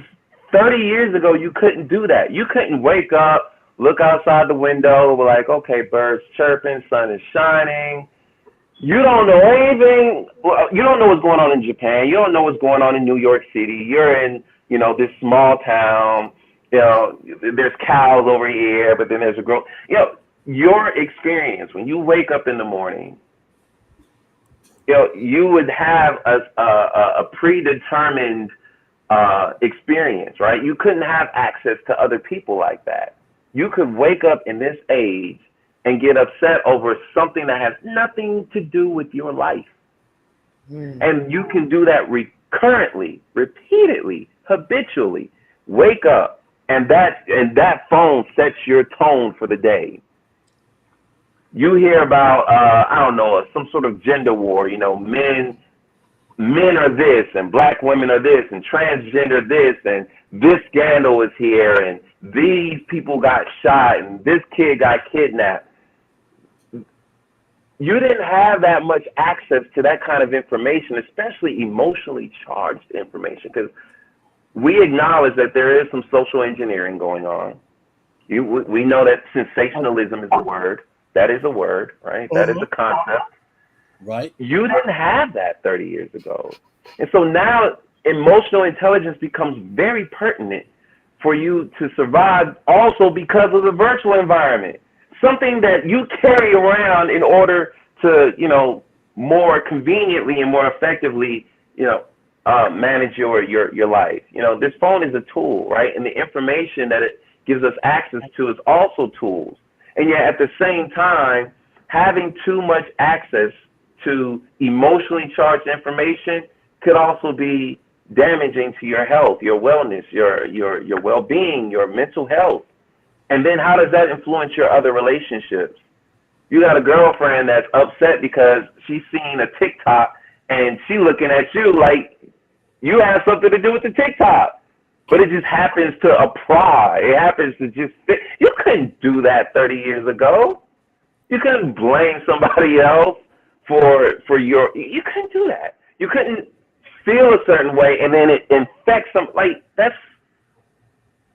[SPEAKER 4] 30 years ago, you couldn't do that. You couldn't wake up, look outside the window, we're like, okay, birds chirping, sun is shining. You don't know anything. Well, you don't know what's going on in Japan. You don't know what's going on in New York City. You're in, this small town. There's cows over here, but then there's a girl. Your experience when you wake up in the morning, you would have a predetermined experience, right? You couldn't have access to other people like that. You could wake up in this age and get upset over something that has nothing to do with your life. And you can do that recurrently, repeatedly, habitually. Wake up, and that phone sets your tone for the day. You hear about I don't know, some sort of gender war. Men are this, and black women are this, and transgender this, and this scandal is here, and these people got shot, and this kid got kidnapped. You didn't have that much access to that kind of information, especially emotionally charged information, because we acknowledge that there is some social engineering going on. We know that sensationalism is a word. That is a word, right? That is a concept.
[SPEAKER 3] Right.
[SPEAKER 4] You didn't have that 30 years ago. And so now emotional intelligence becomes very pertinent for you to survive also because of the virtual environment. Something that you carry around in order to, more conveniently and more effectively, manage your life. This phone is a tool, right? And the information that it gives us access to is also tools. And yet at the same time, having too much access to emotionally charged information could also be damaging to your health, your wellness, your well-being, your mental health. And then how does that influence your other relationships? You got a girlfriend that's upset because she's seen a TikTok and she looking at you like you have something to do with the TikTok. But it just happens to apply. It happens to just fit. You couldn't do that 30 years ago. You couldn't blame somebody else for you couldn't do that. You couldn't feel a certain way and then it infects some, like that's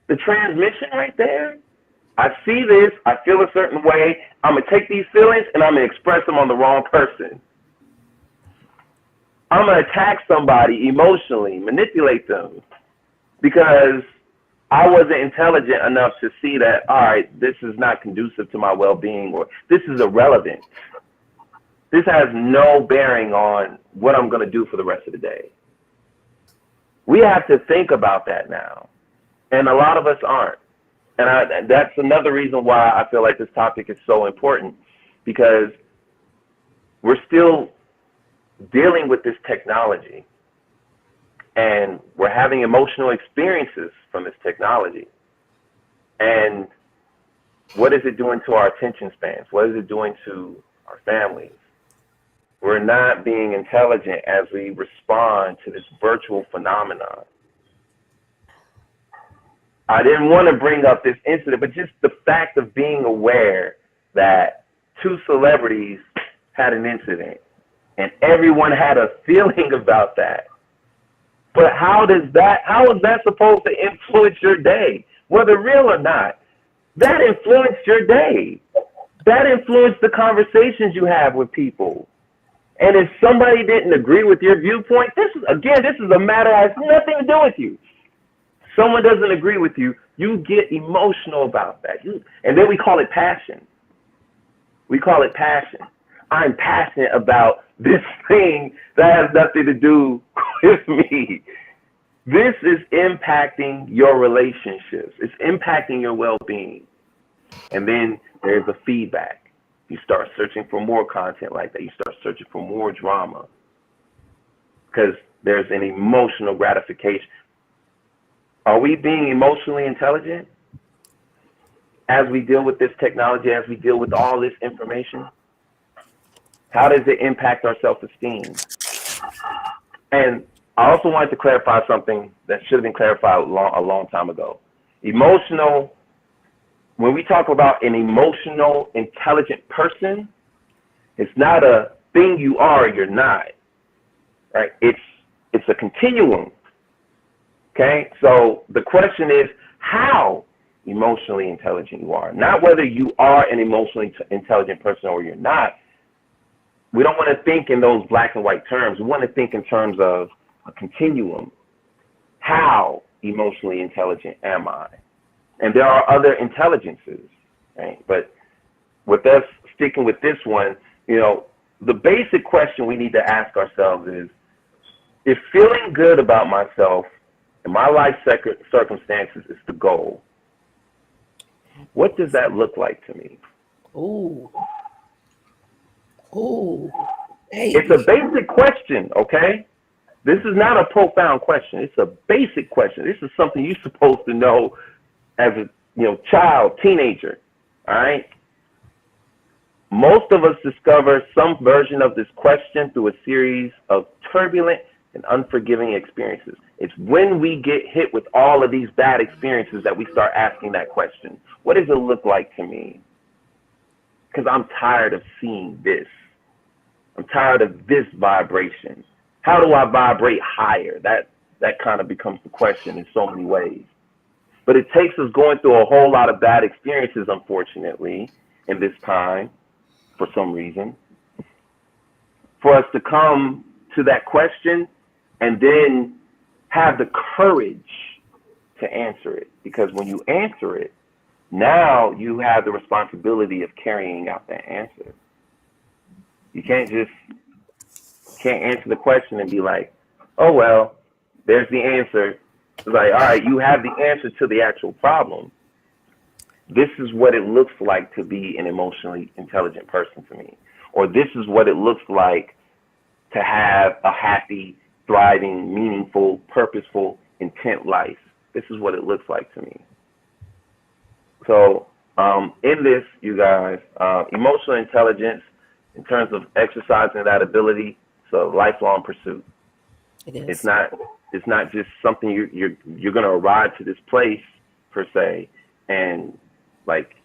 [SPEAKER 4] the transmission right there. I see this, I feel a certain way, I'm gonna take these feelings and I'm gonna express them on the wrong person. I'm gonna attack somebody emotionally, manipulate them because I wasn't intelligent enough to see that, all right, this is not conducive to my well-being, or this is irrelevant. This has no bearing on what I'm going to do for the rest of the day. We have to think about that now. And a lot of us aren't. And that's another reason why I feel like this topic is so important, because we're still dealing with this technology and we're having emotional experiences from this technology. And what is it doing to our attention spans? What is it doing to our families? We're not being intelligent as we respond to this virtual phenomenon. I didn't want to bring up this incident, but just the fact of being aware that 2 celebrities had an incident and everyone had a feeling about that. But how is that supposed to influence your day? Whether real or not, that influenced your day. That influenced the conversations you have with people. And if somebody didn't agree with your viewpoint, this is a matter that has nothing to do with you. Someone doesn't agree with you, you get emotional about that. And then we call it passion. We call it passion. I'm passionate about this thing that has nothing to do with me. This is impacting your relationships. It's impacting your well-being. And then there's a feedback. You start searching for more content like that. You start searching for more drama because there's an emotional gratification. Are we being emotionally intelligent as we deal with this technology, as we deal with all this information? How does it impact our self-esteem? And I also wanted to clarify something that should have been clarified a long time ago. When we talk about an emotional, intelligent person, it's not a thing you are or you're not, right? It's a continuum, okay? So the question is how emotionally intelligent you are, not whether you are an emotionally intelligent person or you're not. We don't want to think in those black and white terms. We want to think in terms of a continuum. How emotionally intelligent am I? And there are other intelligences, right? But with us sticking with this one, the basic question we need to ask ourselves is, if feeling good about myself and my life circumstances is the goal, what does that look like to me?
[SPEAKER 1] Ooh. Hey.
[SPEAKER 4] It's a basic question, okay? This is not a profound question. It's a basic question. This is something you're supposed to know as a child, teenager, all right? Most of us discover some version of this question through a series of turbulent and unforgiving experiences. It's when we get hit with all of these bad experiences that we start asking that question. What does it look like to me? Because I'm tired of seeing this. I'm tired of this vibration. How do I vibrate higher? that kind of becomes the question in so many ways. But it takes us going through a whole lot of bad experiences, unfortunately, in this time, for some reason, for us to come to that question and then have the courage to answer it. Because when you answer it, now you have the responsibility of carrying out that answer. You can't answer the question and be like, oh, well, there's the answer. It's like, all right, you have the answer to the actual problem. This is what it looks like to be an emotionally intelligent person to me. Or this is what it looks like to have a happy, thriving, meaningful, purposeful, intent life. This is what it looks like to me. So in this, you guys, emotional intelligence, in terms of exercising that ability, it's a lifelong pursuit.
[SPEAKER 1] It is.
[SPEAKER 4] It's not just something you're going to arrive to this place per se, and like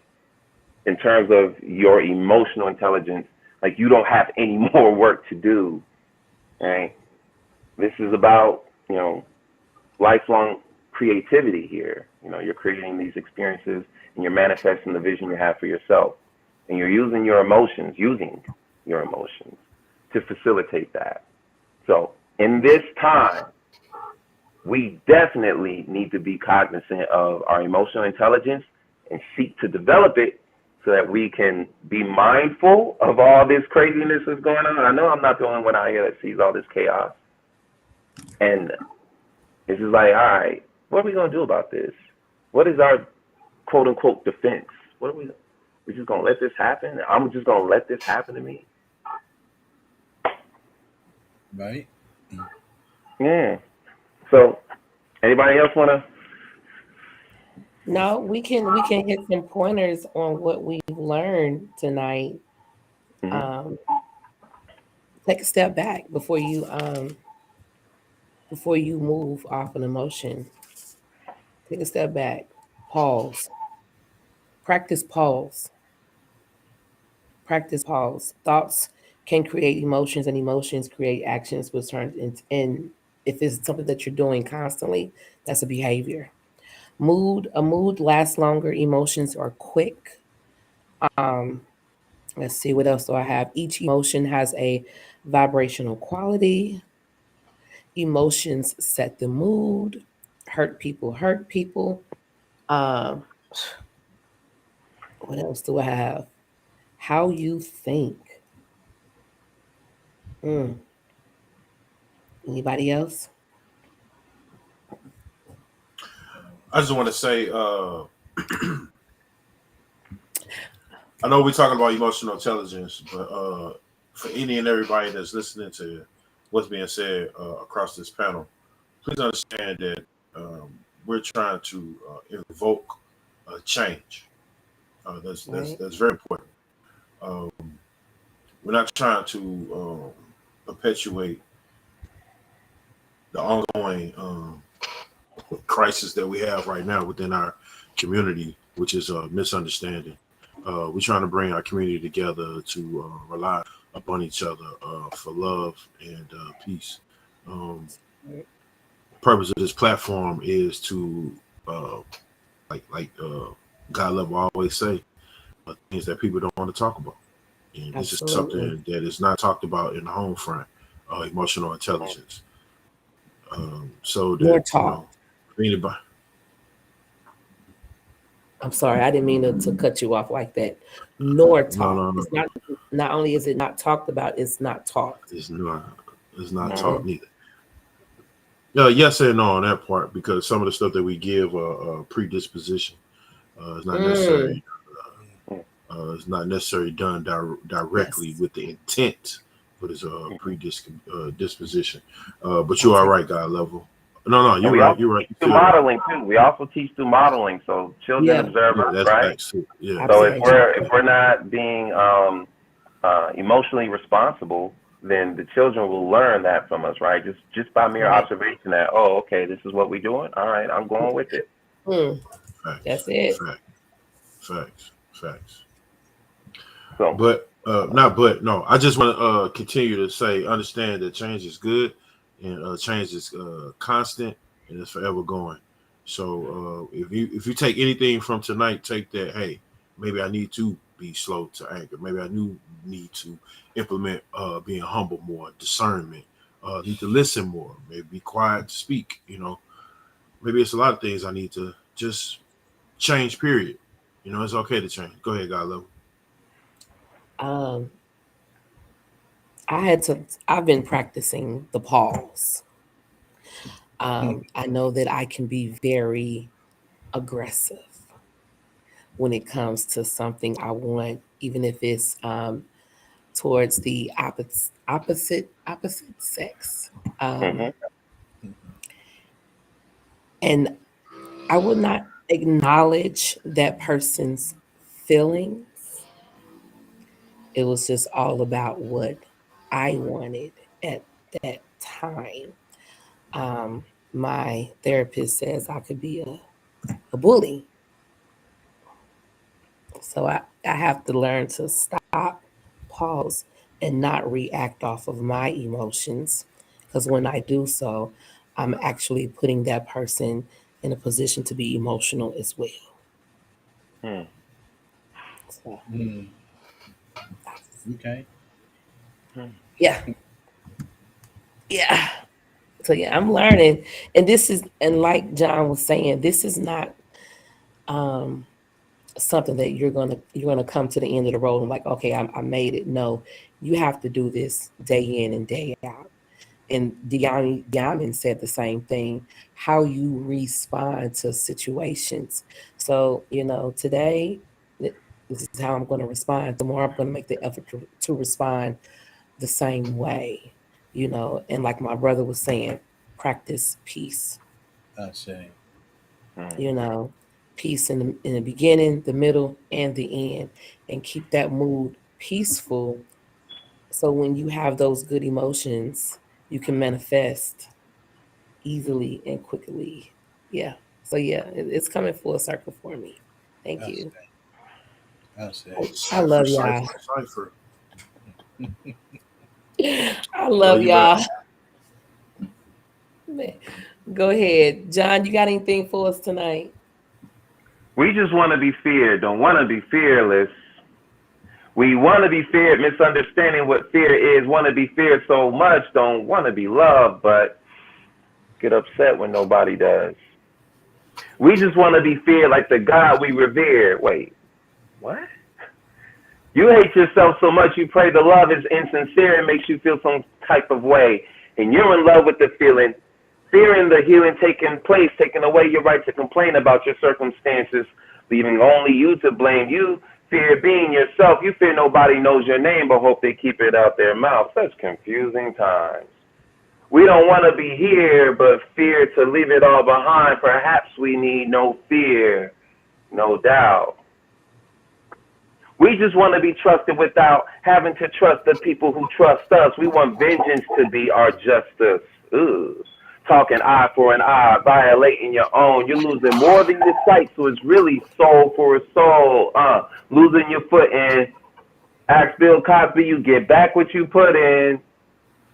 [SPEAKER 4] in terms of your emotional intelligence, like you don't have any more work to do, right? This is about, lifelong creativity here. You're creating these experiences and you're manifesting the vision you have for yourself, and you're using your emotions to facilitate that. So in this time, we definitely need to be cognizant of our emotional intelligence and seek to develop it so that we can be mindful of all this craziness that's going on. I know I'm not the only one out here that sees all this chaos. And it's just like, all right, what are we going to do about this? What is our quote unquote defense? We're just going to let this happen? I'm just going to let this happen to me?
[SPEAKER 3] Right.
[SPEAKER 4] Yeah. So anybody else want to?
[SPEAKER 1] No, we can hit some pointers on what we've learned tonight.
[SPEAKER 4] Mm-hmm.
[SPEAKER 1] Take a step back before you move off an emotion. Take a step back. Pause. Practice pause. Practice pause. Thoughts can create emotions, and emotions create actions, which turn in if it's something that you're doing constantly, that's a behavior. A mood lasts longer. Emotions are quick. Let's see, what else do I have? Each emotion has a vibrational quality. Emotions set the mood. Hurt people hurt people. Um, what else do I have? How you think. Anybody else?
[SPEAKER 2] I just want to say, I know we're talking about emotional intelligence, but for any and everybody that's listening to what's being said across this panel, please understand that we're trying to invoke a change. That's very important. We're not trying to perpetuate the ongoing crisis that we have right now within our community, which is a misunderstanding. We're trying to bring our community together to rely upon each other for love and peace. The purpose of this platform is to, like God Level always say, things that people don't want to talk about. And this is something that is not talked about in the home front, emotional intelligence. So that, anybody.
[SPEAKER 1] I'm sorry, I didn't mean to cut you off like that. Nor talk.
[SPEAKER 2] No.
[SPEAKER 1] It's not only is it not talked about, it's not taught.
[SPEAKER 2] It's not taught neither. Yes and no on that part, because some of the stuff that we give are predisposition. It's not necessarily it's not necessarily done directly with the intent, but it's a predisposition. But you are right, God Level. No, you're right. You're right.
[SPEAKER 4] Through modeling too. We also teach through modeling, so children observers, right? So if we're not being emotionally responsible, then the children will learn that from us, right? Just by mere observation that, oh, okay, this is what we're doing. All right, I'm going with it.
[SPEAKER 1] That's it.
[SPEAKER 2] Facts.
[SPEAKER 4] So,
[SPEAKER 2] no. I just want to continue to say, understand that change is good, and change is constant and it's forever going. So if you take anything from tonight, take that. Hey, maybe I need to be slow to anger. Maybe I need to implement being humble more, discernment. Need to listen more. Maybe be quiet to speak. Maybe it's a lot of things I need to just change. Period. It's okay to change. Go ahead, God love.
[SPEAKER 1] Um, I've been practicing the pause. I know that I can be very aggressive when it comes to something I want, even if it's towards the opposite sex.
[SPEAKER 4] Mhm.
[SPEAKER 1] And I will not acknowledge that person's feelings. It was just all about what I wanted at that time. My therapist says I could be a bully. So I have to learn to stop, pause, and not react off of my emotions. Because when I do so, I'm actually putting that person in a position to be emotional as well.
[SPEAKER 4] Hmm.
[SPEAKER 1] So,
[SPEAKER 3] Mm, okay.
[SPEAKER 1] yeah. Yeah. So yeah, I'm learning. And like John was saying, this is not um something that you're gonna come to the end of the road and like, okay, I made it. No, you have to do this day in and day out. And Diamond said the same thing. How you respond to situations. So today this is how I'm going to respond. Tomorrow I'm going to make the effort to respond the same way. And like my brother was saying, practice peace.
[SPEAKER 3] I say.
[SPEAKER 1] you know, peace in the beginning, the middle, and the end, and keep that mood peaceful. So when you have those good emotions, you can manifest easily and quickly. Yeah. So yeah, it's coming full circle for me. Thank
[SPEAKER 3] I
[SPEAKER 1] you.
[SPEAKER 3] say. I say.
[SPEAKER 1] I
[SPEAKER 2] Cipher,
[SPEAKER 1] love
[SPEAKER 2] cipher,
[SPEAKER 1] y'all.
[SPEAKER 2] cipher.
[SPEAKER 1] I
[SPEAKER 2] Love
[SPEAKER 1] love
[SPEAKER 2] you back.
[SPEAKER 1] y'all. Man, go ahead, John. You got anything for us tonight?
[SPEAKER 4] We just want to be feared, don't want to be fearless. We want to be feared, misunderstanding what fear is, want to be feared so much, don't want to be loved, but get upset when nobody does. We just want to be feared like the God we revere. Wait, what? You hate yourself so much you pray the love is insincere and makes you feel some type of way. And you're in love with the feeling, fearing the healing taking place, taking away your right to complain about your circumstances, leaving only you to blame. You fear being yourself. You fear nobody knows your name, but hope they keep it out their mouth. Such confusing times. We don't want to be here, but fear to leave it all behind. Perhaps we need no fear, no doubt. We just want to be trusted without having to trust the people who trust us. We want vengeance to be our justice. Ugh. Talking eye for an eye, violating your own. You're losing more than your sight, so it's really soul for a soul. Losing your foot in. Ask Bill Cosby, you get back what you put in.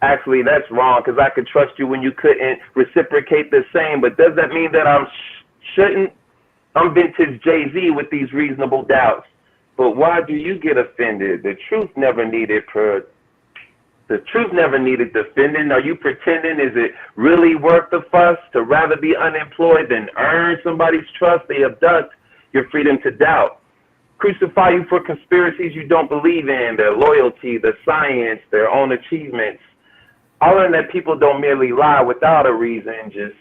[SPEAKER 4] Actually, that's wrong because I could trust you when you couldn't reciprocate the same. But does that mean that I shouldn't? I'm vintage Jay-Z with these reasonable doubts. But why do you get offended? The truth never needed defending. Are you pretending? Is it really worth the fuss to rather be unemployed than earn somebody's trust? They abduct your freedom to doubt. Crucify you for conspiracies you don't believe in, their loyalty, the science, their own achievements. I learned that people don't merely lie without a reason, just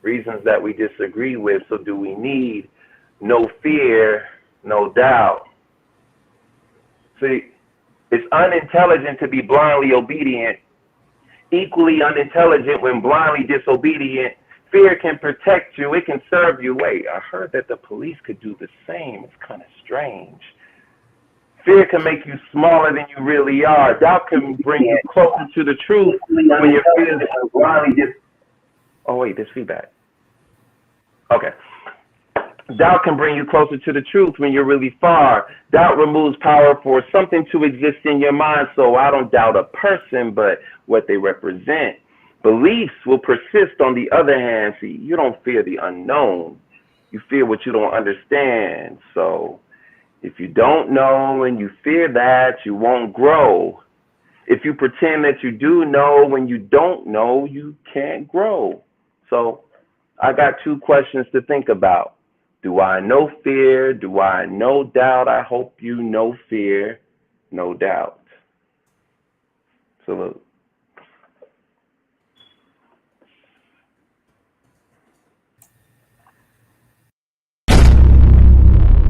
[SPEAKER 4] reasons that we disagree with. So do we need no fear, no doubt? See, it's unintelligent to be blindly obedient, equally unintelligent when blindly disobedient. Fear can protect you, it can serve you. Wait, I heard that the police could do the same. It's kind of strange. Fear can make you smaller than you really are. Doubt can bring you closer to the truth when your fears are blindly Oh wait, there's feedback. Okay. Doubt can bring you closer to the truth when you're really far. Doubt removes power for something to exist in your mind. So I don't doubt a person, but what they represent. Beliefs will persist on the other hand. See, you don't fear the unknown. You fear what you don't understand. So if you don't know and you fear that, you won't grow. If you pretend that you do know when you don't know, you can't grow. So I got two questions to think about. Do I know fear? Do I know doubt? I hope you know fear, no doubt. Salute.